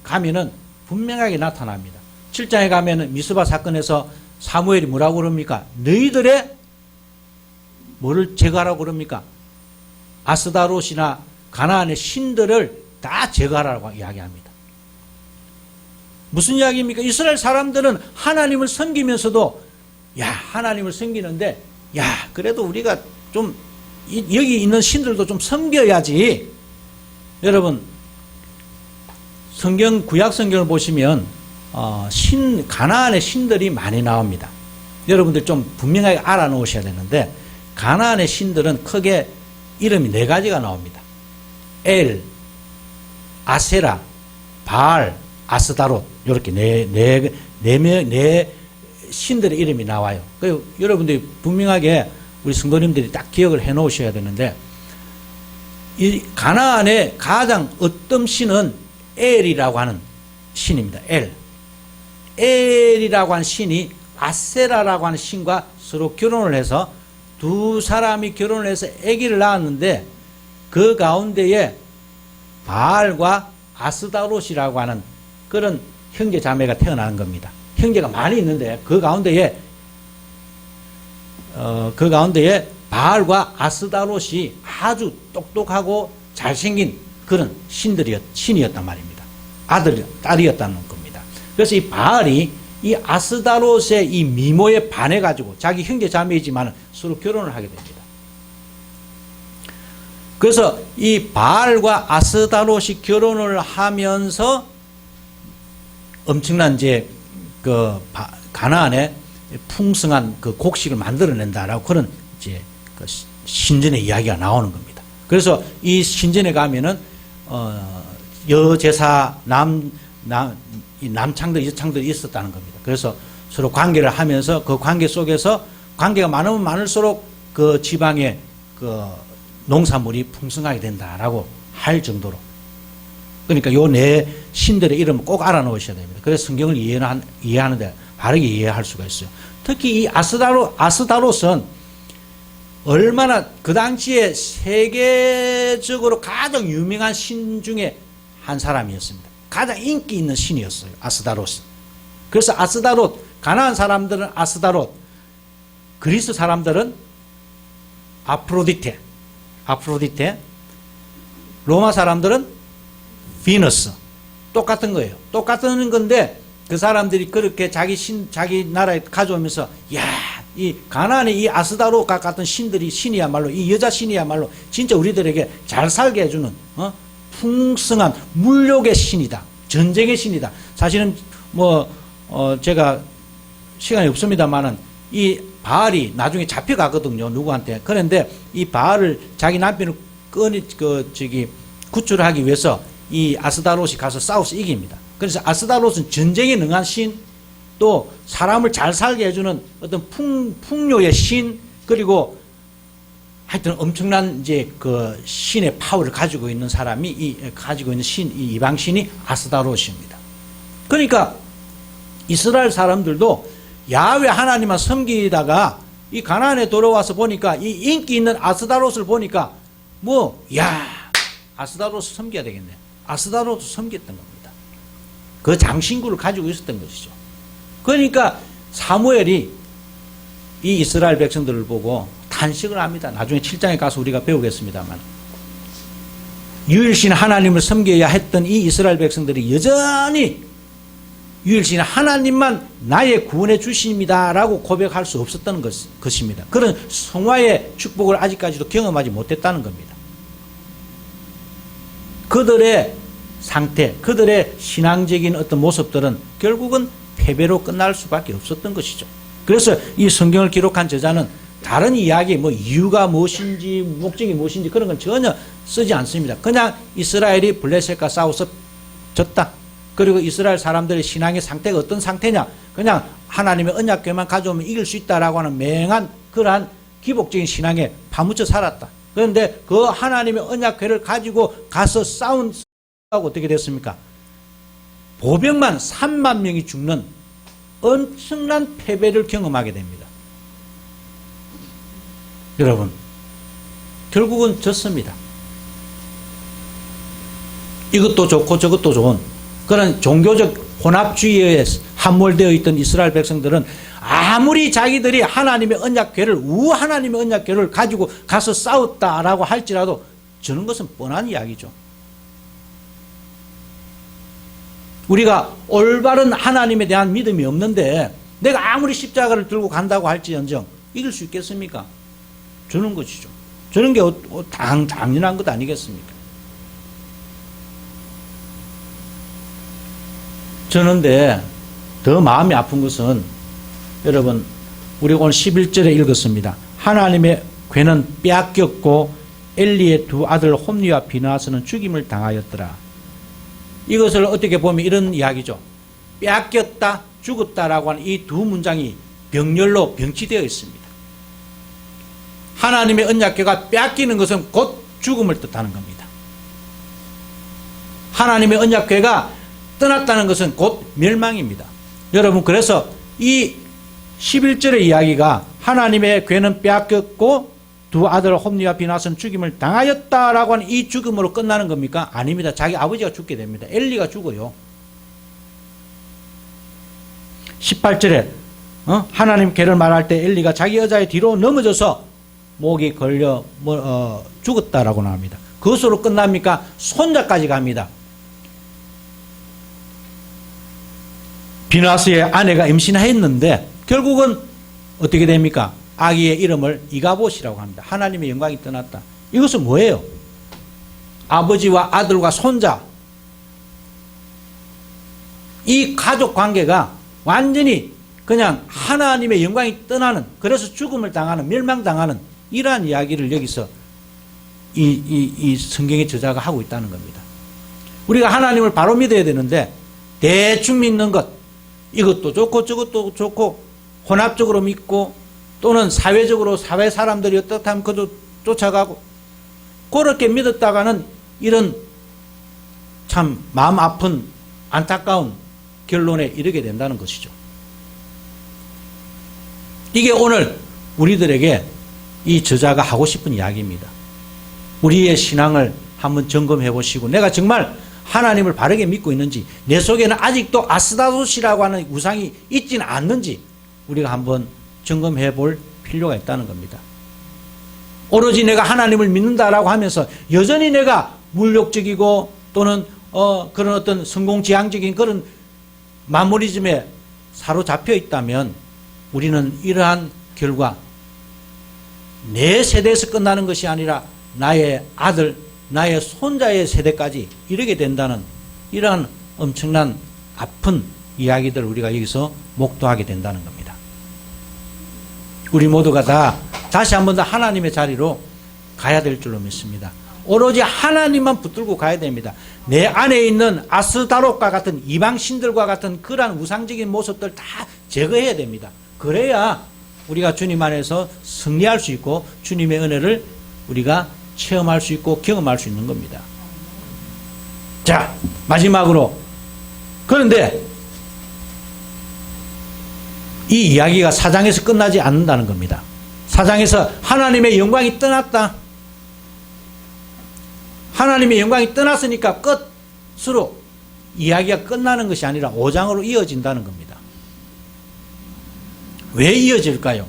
가면은 분명하게 나타납니다. 7장에 가면은 미스바 사건에서 사무엘이 뭐라고 그럽니까? 너희들의 뭐를 제거하라고 그럽니까? 아스다롯이나 가나안의 신들을 다 제거하라고 이야기합니다. 무슨 이야기입니까? 이스라엘 사람들은 하나님을 섬기면서도 하나님을 섬기는데 그래도 우리가 좀 여기 있는 신들도 좀 섬겨야지. 여러분, 구약 성경을 보시면 가나안의 신들이 많이 나옵니다. 여러분들 좀 분명하게 알아놓으셔야 되는데 가나안의 신들은 크게 이름이 4가지가 나옵니다. 엘, 아세라, 바알, 아스다롯 이렇게 네 신들의 이름이 나와요. 그리고 여러분들이 분명하게 우리 성도님들이 딱 기억을 해 놓으셔야 되는데 이 가나안의 가장 어떤 신은 엘이라고 하는 신입니다. 엘이라고 하는 신이 아세라라고 하는 신과 서로 결혼을 해서 두 사람이 결혼을 해서 아기를 낳았는데 그 가운데에 바알과 아스다롯이라고 하는 그런 형제 자매가 태어나는 겁니다. 형제가 많이 있는데 그 가운데에 바알과 아스다롯이 아주 똑똑하고 잘생긴 그런 신이었단 말입니다. 딸이었다는 겁니다. 그래서 이 바알이 이 아스다롯의 이 미모에 반해가지고 자기 형제 자매이지만 서로 결혼을 하게 됩니다. 그래서 이 바알과 아스다롯이 결혼을 하면서 엄청난 이제 가나안에 풍성한 그 곡식을 만들어낸다라고 그런 이제 그 신전의 이야기가 나오는 겁니다. 그래서 이 신전에 가면은 여제사 남창들 여창들이 있었다는 겁니다. 그래서 서로 관계를 하면서 그 관계 속에서 관계가 많으면 많을수록 그 지방의 그 농산물이 풍성하게 된다라고 할 정도로. 그러니까 요 네 신들의 이름을 꼭 알아놓으셔야 됩니다. 그래서 성경을 이해하는데 바르게 이해할 수가 있어요. 특히 이 아스다롯은 얼마나 그 당시에 세계적으로 가장 유명한 신 중에 한 사람이었습니다. 가장 인기 있는 신이었어요. 아스다롯은. 그래서 아스다롯, 가나안 사람들은 아스다롯, 그리스 사람들은 아프로디테, 로마 사람들은 비너스. 똑같은 거예요. 똑같은 건데 그 사람들이 그렇게 자기 나라에 가져오면서 이 가나안의 이 아스다롯과 같은 신이야말로 이 여자 신이야말로 진짜 우리들에게 잘 살게 해주는 풍성한 물욕의 신이다. 전쟁의 신이다. 사실은 제가 시간이 없습니다만은 이 바알이 나중에 잡혀가거든요. 누구한테. 그런데 이 바알을 자기 남편을 구출하기 위해서 이 아스다롯이 가서 싸워서 이깁니다. 그래서 아스다롯은 전쟁에 능한 신, 또 사람을 잘 살게 해주는 어떤 풍요의 신, 그리고 하여튼 엄청난 이제 그 신의 파워를 가지고 있는 사람이 가지고 있는 이 이방신이 아스다롯입니다. 그러니까 이스라엘 사람들도 야훼 하나님만 섬기다가 이 가나안에 돌아와서 보니까 이 인기 있는 아스다롯을 보니까 아스다롯을 섬겨야 되겠네. 아스다롯을 섬겼던 겁니다. 그 장신구를 가지고 있었던 것이죠. 그러니까 사무엘이 이 이스라엘 백성들을 보고 탄식을 합니다. 나중에 7장에 가서 우리가 배우겠습니다만 유일신 하나님을 섬겨야 했던 이 이스라엘 백성들이 여전히 유일신 하나님만 나의 구원의 주십니다라고 고백할 수 없었던 것입니다. 그런 성화의 축복을 아직까지도 경험하지 못했다는 겁니다. 그들의 상태, 그들의 신앙적인 어떤 모습들은 결국은 패배로 끝날 수밖에 없었던 것이죠. 그래서 이 성경을 기록한 저자는 다른 이야기, 이유가 무엇인지, 목적이 무엇인지 그런 건 전혀 쓰지 않습니다. 그냥 이스라엘이 블레셋과 싸워서 졌다. 그리고 이스라엘 사람들의 신앙의 상태가 어떤 상태냐. 그냥 하나님의 언약궤만 가져오면 이길 수 있다라고 하는 맹한 그러한 기복적인 신앙에 파묻혀 살았다. 그런데 그 하나님의 언약궤를 가지고 가서 싸운 어떻게 됐습니까? 보병만 3만 명이 죽는 엄청난 패배를 경험하게 됩니다. 여러분, 결국은 졌습니다. 이것도 좋고 저것도 좋은 그런 종교적 혼합주의에 함몰되어 있던 이스라엘 백성들은 아무리 자기들이 하나님의 언약궤를 하나님의 언약궤를 가지고 가서 싸웠다라고 할지라도 저는 것은 뻔한 이야기죠. 우리가 올바른 하나님에 대한 믿음이 없는데 내가 아무리 십자가를 들고 간다고 할지언정 이길 수 있겠습니까? 저는 것이죠. 저는 게 당연한 것 아니겠습니까? 저는데 더 마음이 아픈 것은 여러분 우리 오늘 11절에 읽었습니다. 하나님의 궤는 빼앗겼고 엘리의 두 아들 홈리와 비나하스는 죽임을 당하였더라. 이것을 어떻게 보면 이런 이야기죠. 빼앗겼다, 죽었다라고 하는 이 두 문장이 병렬로 병치되어 있습니다. 하나님의 언약궤가 빼앗기는 것은 곧 죽음을 뜻하는 겁니다. 하나님의 언약궤가 떠났다는 것은 곧 멸망입니다. 여러분, 그래서 이 11절의 이야기가 하나님의 궤는 빼앗겼고 두 아들 홈리와 비나스는 죽임을 당하였다라고 하는 이 죽음으로 끝나는 겁니까? 아닙니다. 자기 아버지가 죽게 됩니다. 엘리가 죽어요. 18절에 하나님 궤를 말할 때 엘리가 자기 여자의 뒤로 넘어져서 목이 걸려 죽었다라고 나옵니다. 그것으로 끝납니까? 손자까지 갑니다. 비나스의 아내가 임신했는데 결국은 어떻게 됩니까? 아기의 이름을 이가봇이라고 합니다. 하나님의 영광이 떠났다. 이것은 뭐예요? 아버지와 아들과 손자, 이 가족 관계가 완전히 그냥 하나님의 영광이 떠나는, 그래서 죽음을 당하는, 멸망당하는 이러한 이야기를 여기서 이 성경의 저자가 하고 있다는 겁니다. 우리가 하나님을 바로 믿어야 되는데 대충 믿는 것, 이것도 좋고 저것도 좋고 혼합적으로 믿고 또는 사회적으로 사회 사람들이 어떻게 하면 그도 쫓아가고 그렇게 믿었다가는 이런 참 마음 아픈 안타까운 결론에 이르게 된다는 것이죠. 이게 오늘 우리들에게 이 저자가 하고 싶은 이야기입니다. 우리의 신앙을 한번 점검해 보시고 내가 정말 하나님을 바르게 믿고 있는지, 내 속에는 아직도 아스다롯이라고 하는 우상이 있지는 않는지 우리가 한번 점검해 볼 필요가 있다는 겁니다. 오로지 내가 하나님을 믿는다라고 하면서 여전히 내가 물욕적이고 또는 그런 어떤 성공지향적인 그런 마모리즘에 사로잡혀 있다면 우리는 이러한 결과, 내 세대에서 끝나는 것이 아니라 나의 아들, 나의 손자의 세대까지 이르게 된다는 이러한 엄청난 아픈 이야기들을 우리가 여기서 목도하게 된다는 겁니다. 우리 모두가 다 다시 한 번 더 하나님의 자리로 가야 될 줄로 믿습니다. 오로지 하나님만 붙들고 가야 됩니다. 내 안에 있는 아스다롯과 같은 이방신들과 같은 그러한 우상적인 모습들 다 제거해야 됩니다. 그래야 우리가 주님 안에서 승리할 수 있고 주님의 은혜를 우리가 체험할 수 있고 경험할 수 있는 겁니다. 자, 마지막으로, 그런데 이 이야기가 4장에서 끝나지 않는다는 겁니다. 4장에서 하나님의 영광이 떠났다. 하나님의 영광이 떠났으니까 끝으로 이야기가 끝나는 것이 아니라 5장으로 이어진다는 겁니다. 왜 이어질까요?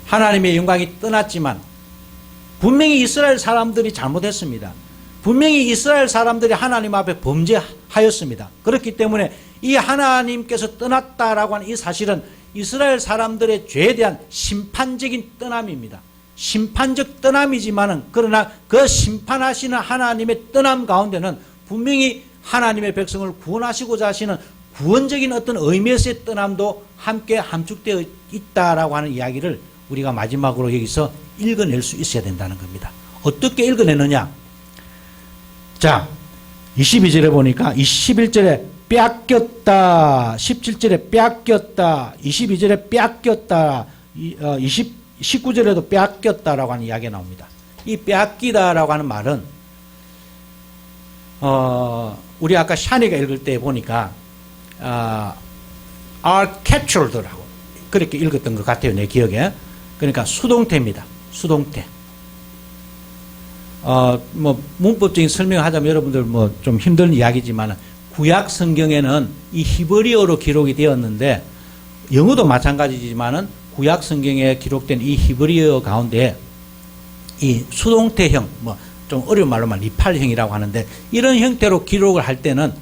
하나님의 영광이 떠났지만 분명히 이스라엘 사람들이 잘못했습니다. 분명히 이스라엘 사람들이 하나님 앞에 범죄하였습니다. 그렇기 때문에 이 하나님께서 떠났다라고 하는 이 사실은 이스라엘 사람들의 죄에 대한 심판적인 떠남입니다. 심판적 떠남이지만은 그러나 그 심판하시는 하나님의 떠남 가운데는 분명히 하나님의 백성을 구원하시고자 하시는 구원적인 어떤 의미에서의 떠남도 함께 함축되어 있다라고 하는 이야기를 우리가 마지막으로 여기서 읽어낼 수 있어야 된다는 겁니다. 어떻게 읽어내느냐? 자, 22절에 보니까 21절에 빼앗겼다, 17절에 빼앗겼다, 22절에 빼앗겼다, 19절에도 빼앗겼다라고 하는 이야기가 나옵니다. 이 빼앗기다라고 하는 말은 우리 아까 샤니가 읽을 때 보니까 are captured라고 그렇게 읽었던 것 같아요, 내 기억에. 그러니까 수동태입니다. 수동태. 뭐 문법적인 설명을 하자면 여러분들 뭐 좀 힘든 이야기지만 구약 성경에는 이 히브리어로 기록이 되었는데 영어도 마찬가지지만은 구약 성경에 기록된 이 히브리어 가운데 이 수동태형, 뭐 좀 어려운 말로만 리팔형이라고 하는데 이런 형태로 기록을 할 때는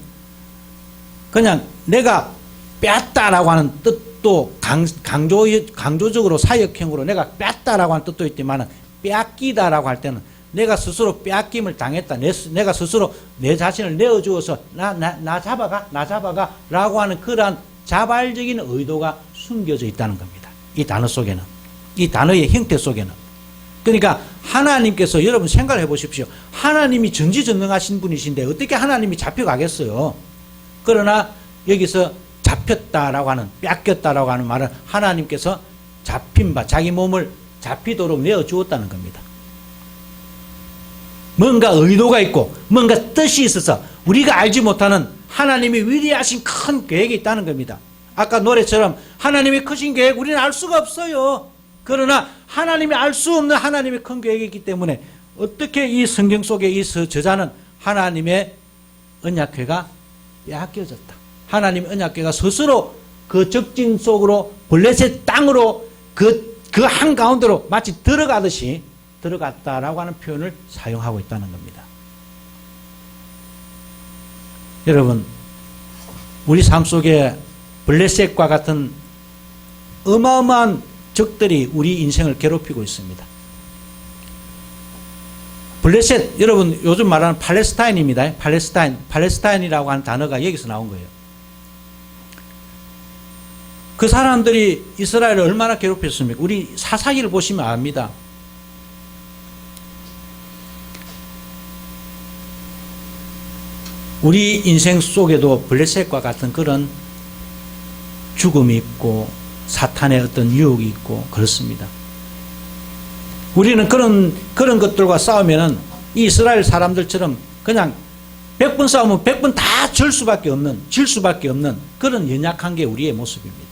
그냥 내가 빼앗다라고 하는 뜻도 강조적으로 사역형으로 내가 빼앗다라고 하는 뜻도 있지만 빼앗기다라고 할 때는 내가 스스로 빼앗김을 당했다. 내가 스스로 내 자신을 내어주어서 나 잡아가 라고 하는 그러한 자발적인 의도가 숨겨져 있다는 겁니다. 이 단어 속에는. 이 단어의 형태 속에는. 그러니까 하나님께서 여러분 생각을 해보십시오. 하나님이 전지전능하신 분이신데 어떻게 하나님이 잡혀가겠어요? 그러나 여기서 잡혔다라고 하는, 뺏겼다라고 하는 말은 하나님께서 잡힌 바, 자기 몸을 잡히도록 내어주었다는 겁니다. 뭔가 의도가 있고 뭔가 뜻이 있어서 우리가 알지 못하는 하나님의 위대하신 큰 계획이 있다는 겁니다. 아까 노래처럼 하나님의 크신 계획 우리는 알 수가 없어요. 그러나 하나님이 알 수 없는 하나님의 큰 계획이 있기 때문에 어떻게 이 성경 속에 이 저자는 하나님의 언약궤가 빼앗겨졌다. 하나님의 언약궤가 스스로 그 적진 속으로 블레셋 땅으로 그 한가운데로 마치 들어가듯이 들어갔다라고 하는 표현을 사용하고 있다는 겁니다. 여러분, 우리 삶 속에 블레셋과 같은 어마어마한 적들이 우리 인생을 괴롭히고 있습니다. 블레셋, 여러분 요즘 말하는 팔레스타인입니다. 팔레스타인이라고 하는 단어가 여기서 나온 거예요. 그 사람들이 이스라엘을 얼마나 괴롭혔습니까? 우리 사사기를 보시면 압니다. 우리 인생 속에도 블레셋과 같은 그런 죽음이 있고 사탄의 어떤 유혹이 있고 그렇습니다. 우리는 그런 것들과 싸우면은 이 이스라엘 사람들처럼 그냥 100번 싸우면 100번 다 질 수밖에 없는 그런 연약한 게 우리의 모습입니다.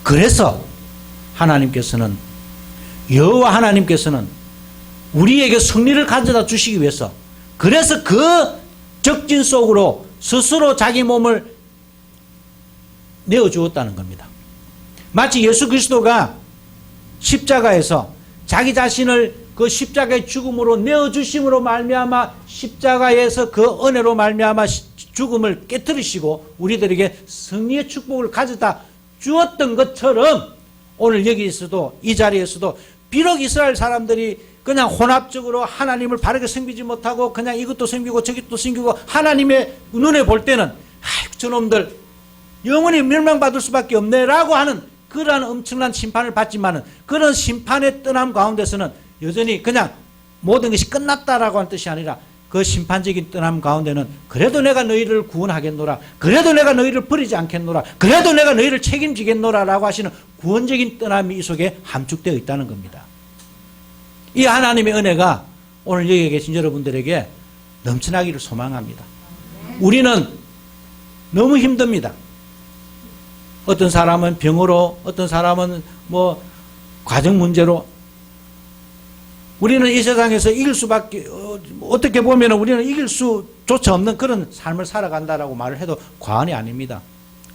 그래서 하나님께서는 여호와 하나님께서는 우리에게 승리를 가져다 주시기 위해서 그래서 그 적진 속으로 스스로 자기 몸을 내어주었다는 겁니다. 마치 예수 그리스도가 십자가에서 자기 자신을 그 십자가의 죽음으로 내어주심으로 말미암아 십자가에서 그 은혜로 말미암아 죽음을 깨뜨리시고 우리들에게 승리의 축복을 가져다 주었던 것처럼 오늘 여기서도 이 자리에서도 비록 이스라엘 사람들이 그냥 혼합적으로 하나님을 바르게 섬기지 못하고 그냥 이것도 섬기고 저것도 섬기고 하나님의 눈에 볼 때는 저놈들 영원히 멸망받을 수밖에 없네라고 하는 그러한 엄청난 심판을 받지만은 그런 심판의 떠남 가운데서는 여전히 그냥 모든 것이 끝났다라고 하는 뜻이 아니라 그 심판적인 떠남 가운데는 그래도 내가 너희를 구원하겠노라, 그래도 내가 너희를 버리지 않겠노라, 그래도 내가 너희를 책임지겠노라라고 하시는 구원적인 떠남이 이 속에 함축되어 있다는 겁니다. 이 하나님의 은혜가 오늘 여기 계신 여러분들에게 넘쳐나기를 소망합니다. 우리는 너무 힘듭니다. 어떤 사람은 병으로, 어떤 사람은 뭐 가정 문제로. 우리는 이 세상에서 이길 수밖에, 어떻게 보면 우리는 이길 수조차 없는 그런 삶을 살아간다라고 말을 해도 과언이 아닙니다.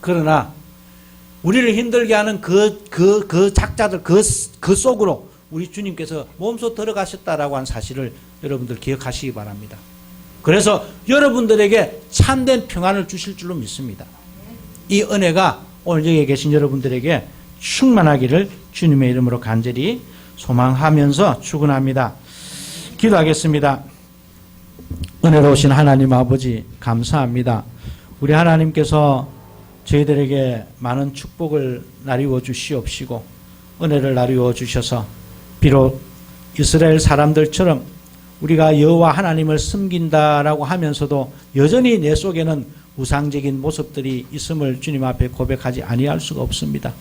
그러나 우리를 힘들게 하는 그 작자들, 그 속으로 우리 주님께서 몸소 들어가셨다라고 하는 사실을 여러분들 기억하시기 바랍니다. 그래서 여러분들에게 참된 평안을 주실 줄로 믿습니다. 이 은혜가 오늘 여기 계신 여러분들에게 충만하기를 주님의 이름으로 간절히 소망하면서 축원합니다. 기도하겠습니다. 은혜로우신 하나님 아버지 감사합니다. 우리 하나님께서 저희들에게 많은 축복을 나누어 주시옵시고 은혜를 나누어 주셔서 비록 이스라엘 사람들처럼 우리가 여호와 하나님을 섬긴다라고 하면서도 여전히 내 속에는 우상적인 모습들이 있음을 주님 앞에 고백하지 아니할 수가 없습니다.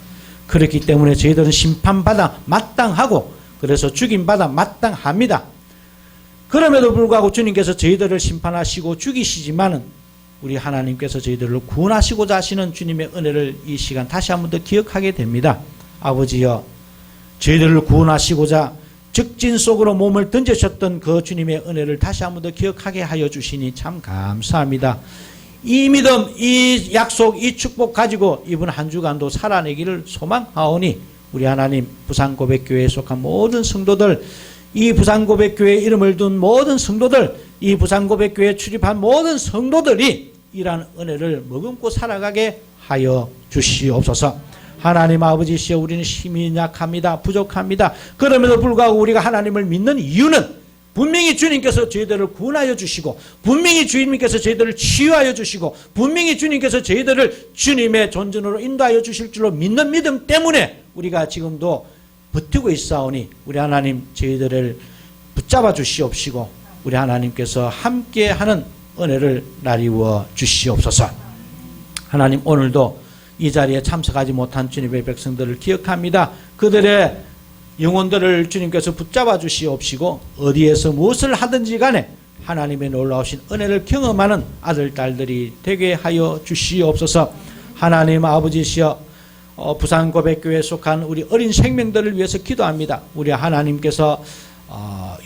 그렇기 때문에 저희들은 심판받아 마땅하고 그래서 죽임받아 마땅합니다. 그럼에도 불구하고 주님께서 저희들을 심판하시고 죽이시지만은 우리 하나님께서 저희들을 구원하시고자 하시는 주님의 은혜를 이 시간 다시 한 번 더 기억하게 됩니다. 아버지여, 저희들을 구원하시고자 적진 속으로 몸을 던지셨던 그 주님의 은혜를 다시 한 번 더 기억하게 하여 주시니 참 감사합니다. 이 믿음, 이 약속, 이 축복 가지고 이번 한 주간도 살아내기를 소망하오니 우리 하나님 부산고백교회에 속한 모든 성도들, 이 부산고백교회에 이름을 둔 모든 성도들, 이 부산고백교회에 출입한 모든 성도들이 이러한 은혜를 머금고 살아가게 하여 주시옵소서. 하나님 아버지시여, 우리는 힘이 약합니다. 부족합니다. 그럼에도 불구하고 우리가 하나님을 믿는 이유는 분명히 주님께서 저희들을 구원하여 주시고 분명히 주님께서 저희들을 치유하여 주시고 분명히 주님께서 저희들을 주님의 존전으로 인도하여 주실 줄로 믿는 믿음 때문에 우리가 지금도 버티고 있사오니 우리 하나님 저희들을 붙잡아 주시옵시고 우리 하나님께서 함께하는 은혜를 나리워 주시옵소서. 하나님, 오늘도 이 자리에 참석하지 못한 주님의 백성들을 기억합니다. 그들의 영혼들을 주님께서 붙잡아 주시옵시고 어디에서 무엇을 하든지 간에 하나님의 놀라우신 은혜를 경험하는 아들 딸들이 되게 하여 주시옵소서. 하나님 아버지시여 부산고백교회에 속한 우리 어린 생명들을 위해서 기도합니다. 우리 하나님께서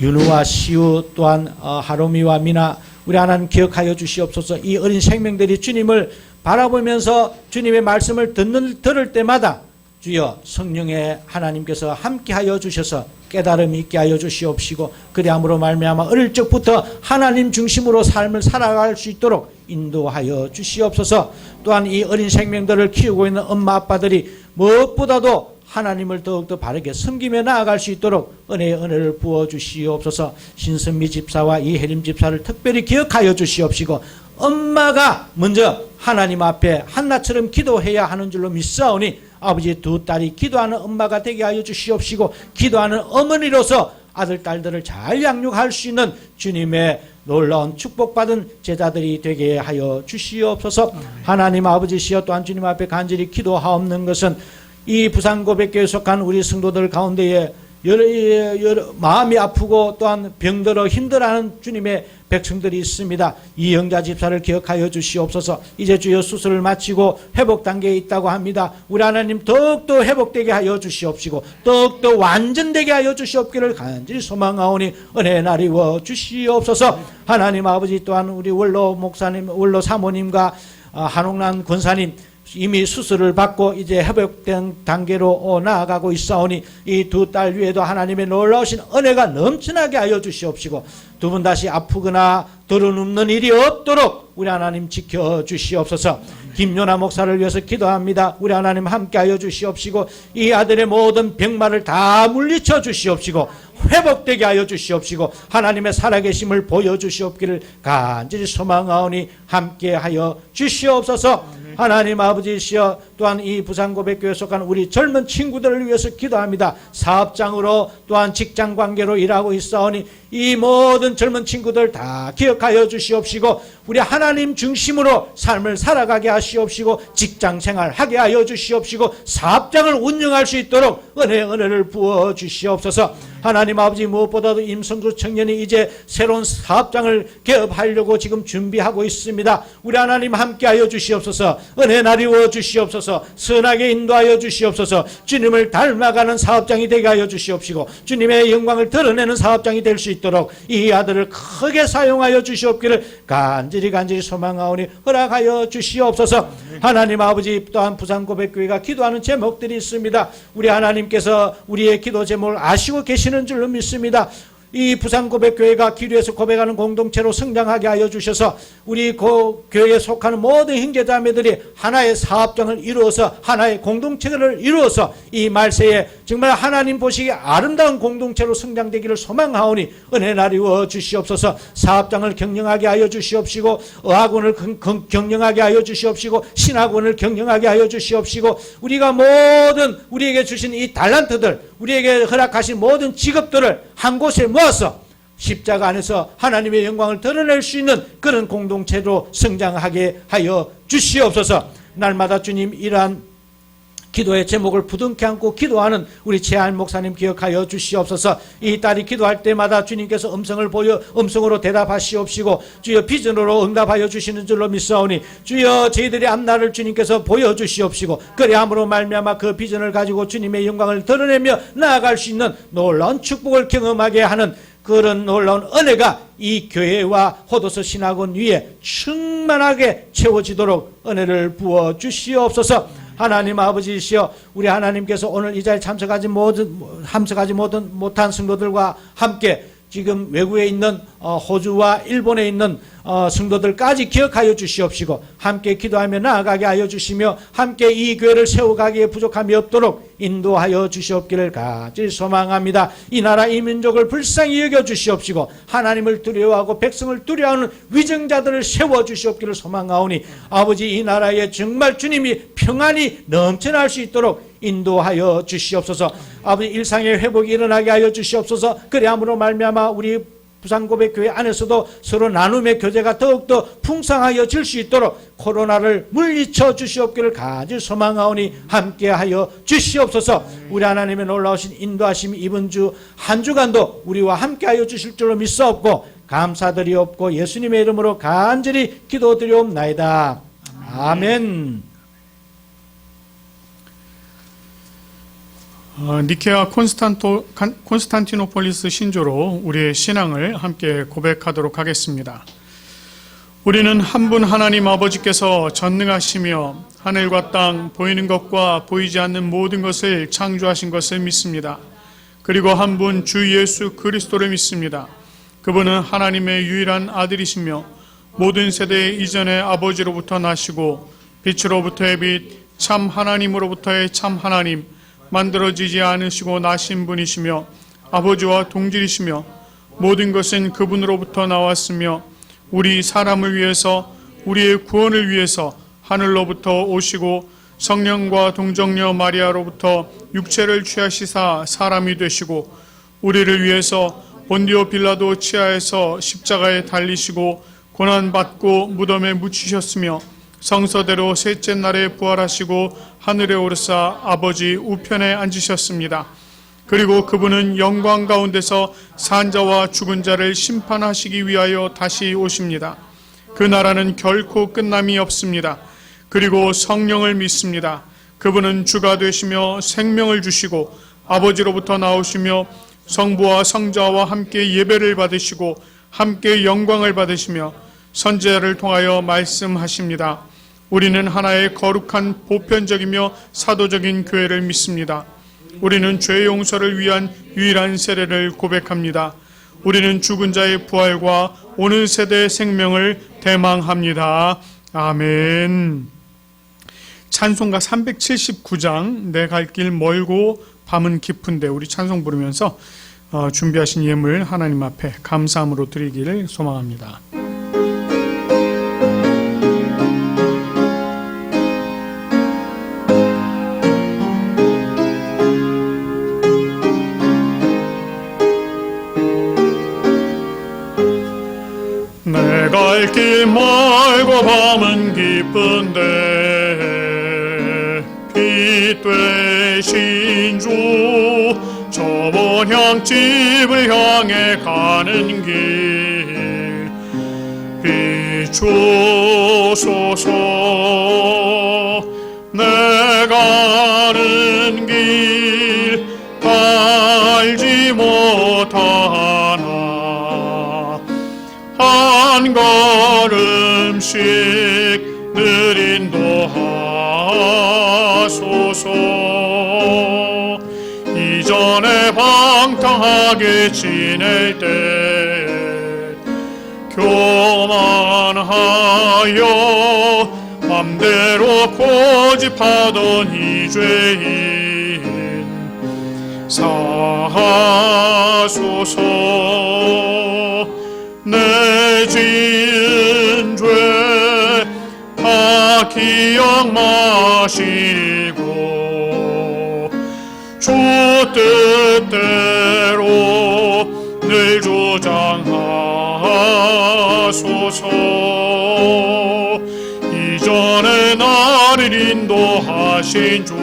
윤우와 시우 또한 하로미와 미나 우리 하나님 기억하여 주시옵소서. 이 어린 생명들이 주님을 바라보면서 주님의 말씀을 들을 때마다 주여 성령의 하나님께서 함께하여 주셔서 깨달음이 있게 하여 주시옵시고 그리함으로 말미암아 어릴 적부터 하나님 중심으로 삶을 살아갈 수 있도록 인도하여 주시옵소서. 또한 이 어린 생명들을 키우고 있는 엄마 아빠들이 무엇보다도 하나님을 더욱더 바르게 섬기며 나아갈 수 있도록 은혜를 부어 주시옵소서. 신선미 집사와 이혜림 집사를 특별히 기억하여 주시옵시고 엄마가 먼저 하나님 앞에 한나처럼 기도해야 하는 줄로 믿사오니 아버지 두 딸이 기도하는 엄마가 되게 하여 주시옵시고 기도하는 어머니로서 아들 딸들을 잘 양육할 수 있는 주님의 놀라운 축복받은 제자들이 되게 하여 주시옵소서. 하나님 아버지시여 또한 주님 앞에 간절히 기도하옵는 것은 이 부산고백교회에 속한 우리 성도들 가운데에 여러 마음이 아프고 또한 병들어 힘들어하는 주님의 백성들이 있습니다. 이영자 집사를 기억하여 주시옵소서. 이제 주여 수술을 마치고 회복 단계에 있다고 합니다. 우리 하나님 더욱더 회복되게 하여 주시옵시고 더욱더 완전되게 하여 주시옵기를 간절히 소망하오니 은혜 나리워 주시옵소서. 하나님 아버지 또한 우리 원로 목사님, 원로 사모님과 한옥란 권사님 이미 수술을 받고 이제 회복된 단계로 나아가고 있사오니 이 두 딸 위에도 하나님의 놀라우신 은혜가 넘쳐나게 하여 주시옵시고 두 분 다시 아프거나 들어눕는 일이 없도록 우리 하나님 지켜주시옵소서. 김요나 목사를 위해서 기도합니다. 우리 하나님 함께하여 주시옵시고 이 아들의 모든 병마를 다 물리쳐 주시옵시고 회복되게 하여 주시옵시고 하나님의 살아계심을 보여주시옵기를 간절히 소망하오니 함께하여 주시옵소서. 하나님 아버지시여 또한 이 부산고백교회에 속한 우리 젊은 친구들을 위해서 기도합니다. 사업장으로 또한 직장관계로 일하고 있사오니 이 모든 젊은 친구들 다 기억하여 주시옵시고 우리 하나님 중심으로 삶을 살아가게 하시옵시고 직장생활 하게 하여 주시옵시고 사업장을 운영할 수 있도록 은혜를 부어 주시옵소서. 하나님 아버지 무엇보다도 임성주 청년이 이제 새로운 사업장을 개업하려고 지금 준비하고 있습니다. 우리 하나님 함께하여 주시옵소서. 은혜 나리워 주시옵소서. 선하게 인도하여 주시옵소서. 주님을 닮아가는 사업장이 되게 하여 주시옵시고 주님의 영광을 드러내는 사업장이 될 수 있도록 이 아들을 크게 사용하여 주시옵기를 간절히 소망하오니 허락하여 주시옵소서. 하나님 아버지 또한 부산고백교회가 기도하는 제목들이 있습니다. 우리 하나님께서 우리의 기도 제목을 아시고 계시는 줄로 믿습니다. 이 부산고백교회가 기류에서 고백하는 공동체로 성장하게 하여 주셔서 우리 교회에 속하는 모든 형제자매들이 하나의 사업장을 이루어서 하나의 공동체를 이루어서 이 말세에 정말 하나님 보시기에 아름다운 공동체로 성장되기를 소망하오니 은혜 나리워 주시옵소서. 사업장을 경영하게 하여 주시옵시고 의학원을 경영하게 하여 주시옵시고 신학원을 경영하게 하여 주시옵시고 우리가 모든 우리에게 주신 이 달란트들 우리에게 허락하신 모든 직업들을 한 곳에 모아서 십자가 안에서 하나님의 영광을 드러낼 수 있는 그런 공동체로 성장하게 하여 주시옵소서. 날마다 주님 이러한 기도의 제목을 부둥켜 안고 기도하는 우리 최한 목사님 기억하여 주시옵소서. 이 딸이 기도할 때마다 주님께서 음성을 보여 음성으로 대답하시옵시고 주여 비전으로 응답하여 주시는 줄로 믿사오니 주여 저희들의 앞날을 주님께서 보여주시옵시고 그리함으로 말미암아 그 비전을 가지고 주님의 영광을 드러내며 나아갈 수 있는 놀라운 축복을 경험하게 하는 그런 놀라운 은혜가 이 교회와 호도서 신학원 위에 충만하게 채워지도록 은혜를 부어 주시옵소서. 하나님 아버지시여 우리 하나님께서 오늘 이 자리에 참석하지 못한 성도들과 함께 지금 외국에 있는 호주와 일본에 있는 성도들까지 기억하여 주시옵시고 함께 기도하며 나아가게 하여 주시며 함께 이 교회를 세워가기에 부족함이 없도록 인도하여 주시옵기를 간절히 소망합니다. 이 나라 이 민족을 불쌍히 여겨 주시옵시고 하나님을 두려워하고 백성을 두려워하는 위정자들을 세워 주시옵기를 소망하오니 아버지 이 나라에 정말 주님이 평안이 넘쳐날 수 있도록 인도하여 주시옵소서. 아버지 일상의 회복이 일어나게 하여 주시옵소서. 그리함으로 말미암아 우리 부산고백교회 안에서도 서로 나눔의 교제가 더욱더 풍성하여질 수 있도록 코로나를 물리쳐 주시옵기를 간절히 소망하오니 함께하여 주시옵소서. 우리 하나님의 놀라우신 인도하심이 이번 주 한 주간도 우리와 함께하여 주실 줄로 믿사옵고 감사드리옵고 예수님의 이름으로 간절히 기도드리옵나이다. 아멘. 니케아 콘스탄티노폴리스 신조로 우리의 신앙을 함께 고백하도록 하겠습니다. 우리는 한 분 하나님 아버지께서 전능하시며 하늘과 땅, 보이는 것과 보이지 않는 모든 것을 창조하신 것을 믿습니다. 그리고 한 분 주 예수 그리스도를 믿습니다. 그분은 하나님의 유일한 아들이시며 모든 세대 이전의 아버지로부터 나시고 빛으로부터의 빛, 참 하나님으로부터의 참 하나님, 만들어지지 않으시고 나신 분이시며 아버지와 동질이시며 모든 것은 그분으로부터 나왔으며 우리 사람을 위해서 우리의 구원을 위해서 하늘로부터 오시고 성령과 동정녀 마리아로부터 육체를 취하시사 사람이 되시고 우리를 위해서 본디오 빌라도 치하에서 십자가에 달리시고 고난받고 무덤에 묻히셨으며 성서대로 셋째 날에 부활하시고 하늘에 오르사 아버지 우편에 앉으셨습니다. 그리고 그분은 영광 가운데서 산자와 죽은 자를 심판하시기 위하여 다시 오십니다. 그 나라는 결코 끝남이 없습니다. 그리고 성령을 믿습니다. 그분은 주가 되시며 생명을 주시고 아버지로부터 나오시며 성부와 성자와 함께 예배를 받으시고 함께 영광을 받으시며 선지자를 통하여 말씀하십니다. 우리는 하나의 거룩한 보편적이며 사도적인 교회를 믿습니다. 우리는 죄 용서를 위한 유일한 세례를 고백합니다. 우리는 죽은 자의 부활과 오는 세대의 생명을 대망합니다. 아멘. 찬송가 379장 내 갈 길 멀고 밤은 깊은데 우리 찬송 부르면서 준비하신 예물 하나님 앞에 감사함으로 드리기를 소망합니다. 내 갈 길 멀고 밤은 깊은데 빛 되신 주 저번 향집을 향해 가는 길 비추소서. 내 가는 길 알지 못하나 한 걸음씩 늘 인도하소서. 이전에 방탕하게 지낼 때 교만하여 맘대로 고집하던 이 죄인 사하소서. 내 지은 죄 다 기억 마시고 주 뜻대로 늘 주장하소서. 이전에 나를 인도하신 주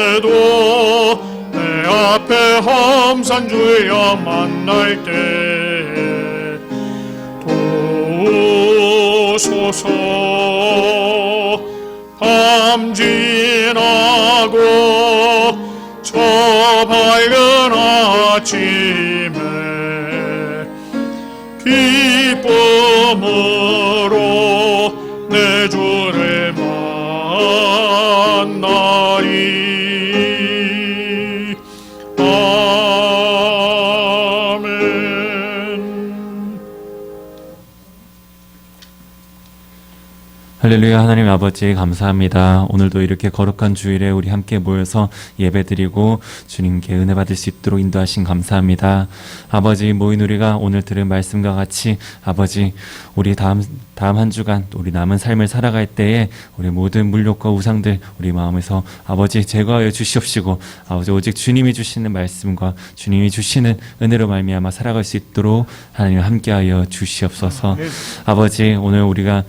장래에도 내 앞에 험산 주야 만날 때 도우소서. 밤 지나고 저 밝은 아침에 기쁨으로 내 주를 만나리. 아멘. 할렐루야. 하나님 아버지 감사합니다. 오늘도 이렇게 거룩한 주일에 우리 함께 모여서 예배드리고 주님께 은혜 받을 수 있도록 인도하신 감사합니다. 아버지, 모인 우리가 오늘 들은 말씀과 같이 아버지, 우리 다음 한 주간 우리 남은 삶을 살아갈 때에 우리 모든 물욕과 우상들 우리 마음에서 아버지 제거하여 주시옵시고, 아버지 오직 주님이 주시는 말씀과 주님이 주시는 은혜로 말미암아 살아갈 수 있도록 하나님 함께하여 주시옵소서. 아버지, 오늘 우리가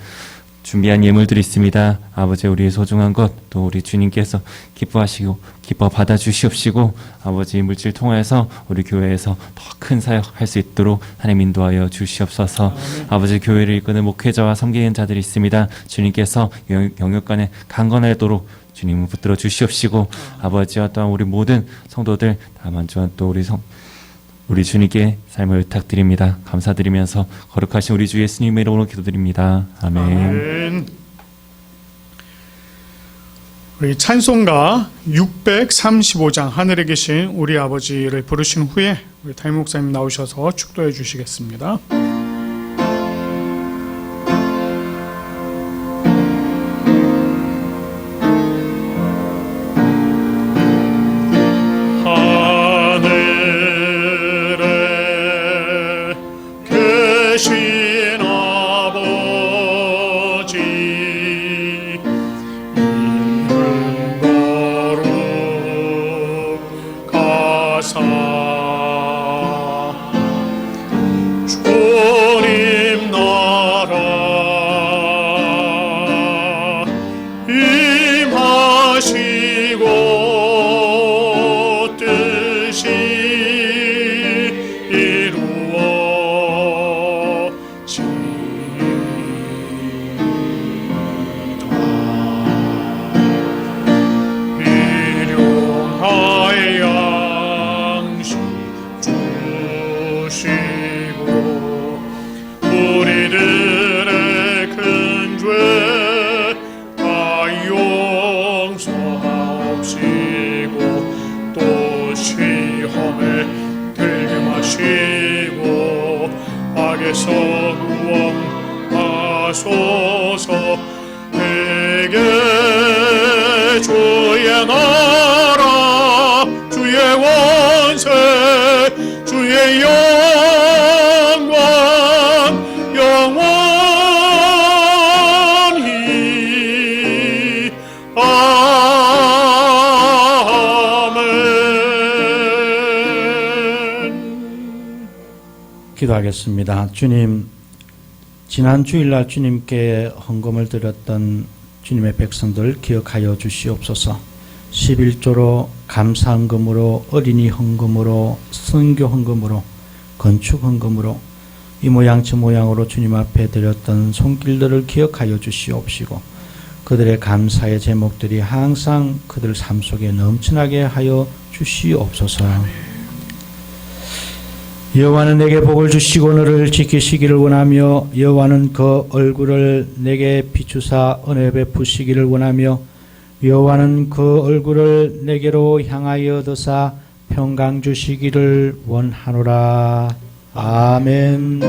준비한 예물들이 있습니다. 아버지, 우리의 소중한 것 또 우리 주님께서 기뻐하시고 기뻐 받아 주시옵시고, 아버지 물질 통하여서 우리 교회에서 더 큰 사역할 수 있도록 하나님 인도하여 주시옵소서. 아버지, 교회를 이끄는 목회자와 섬기는 자들이 있습니다. 주님께서 영역간에 강건하도록 주님을 붙들어 주시옵시고, 아버지와 또한 우리 모든 성도들 다만 또 우리 주님께 삶을 의탁드립니다. 감사드리면서 거룩하신 우리 주 예수님의 이름으로 기도드립니다. 아멘. 아멘. 우리 찬송가 635장 하늘에 계신 우리 아버지를 부르신 후에 우리 담임 목사님 나오셔서 축도해 주시겠습니다. 계신 아버지 이름 거룩하사 주님 나라 임하시고 뜻이 우리들의 큰 죄 다 용서하옵시고 또 시험에 들게 마시고 악에서 구원하소서. 내게 주의 나라 주의 원세 주의 영광 영원히 아멘. 기도하겠습니다. 주님, 지난 주일날 주님께 헌금을 드렸던 주님의 백성들 기억하여 주시옵소서. 11조로 감사 헌금으로, 어린이 헌금으로, 선교 헌금으로, 건축 헌금으로 이 모양 저 모양으로 주님 앞에 드렸던 손길들을 기억하여 주시옵시고, 그들의 감사의 제목들이 항상 그들 삶 속에 넘쳐나게 하여 주시옵소서. 여호와는 내게 복을 주시고 너를 지키시기를 원하며, 여호와는 그 얼굴을 내게 비추사 은혜 베푸시기를 원하며, 여호와는 그 얼굴을 내게로 향하여 드사 평강 주시기를 원하노라. 아멘.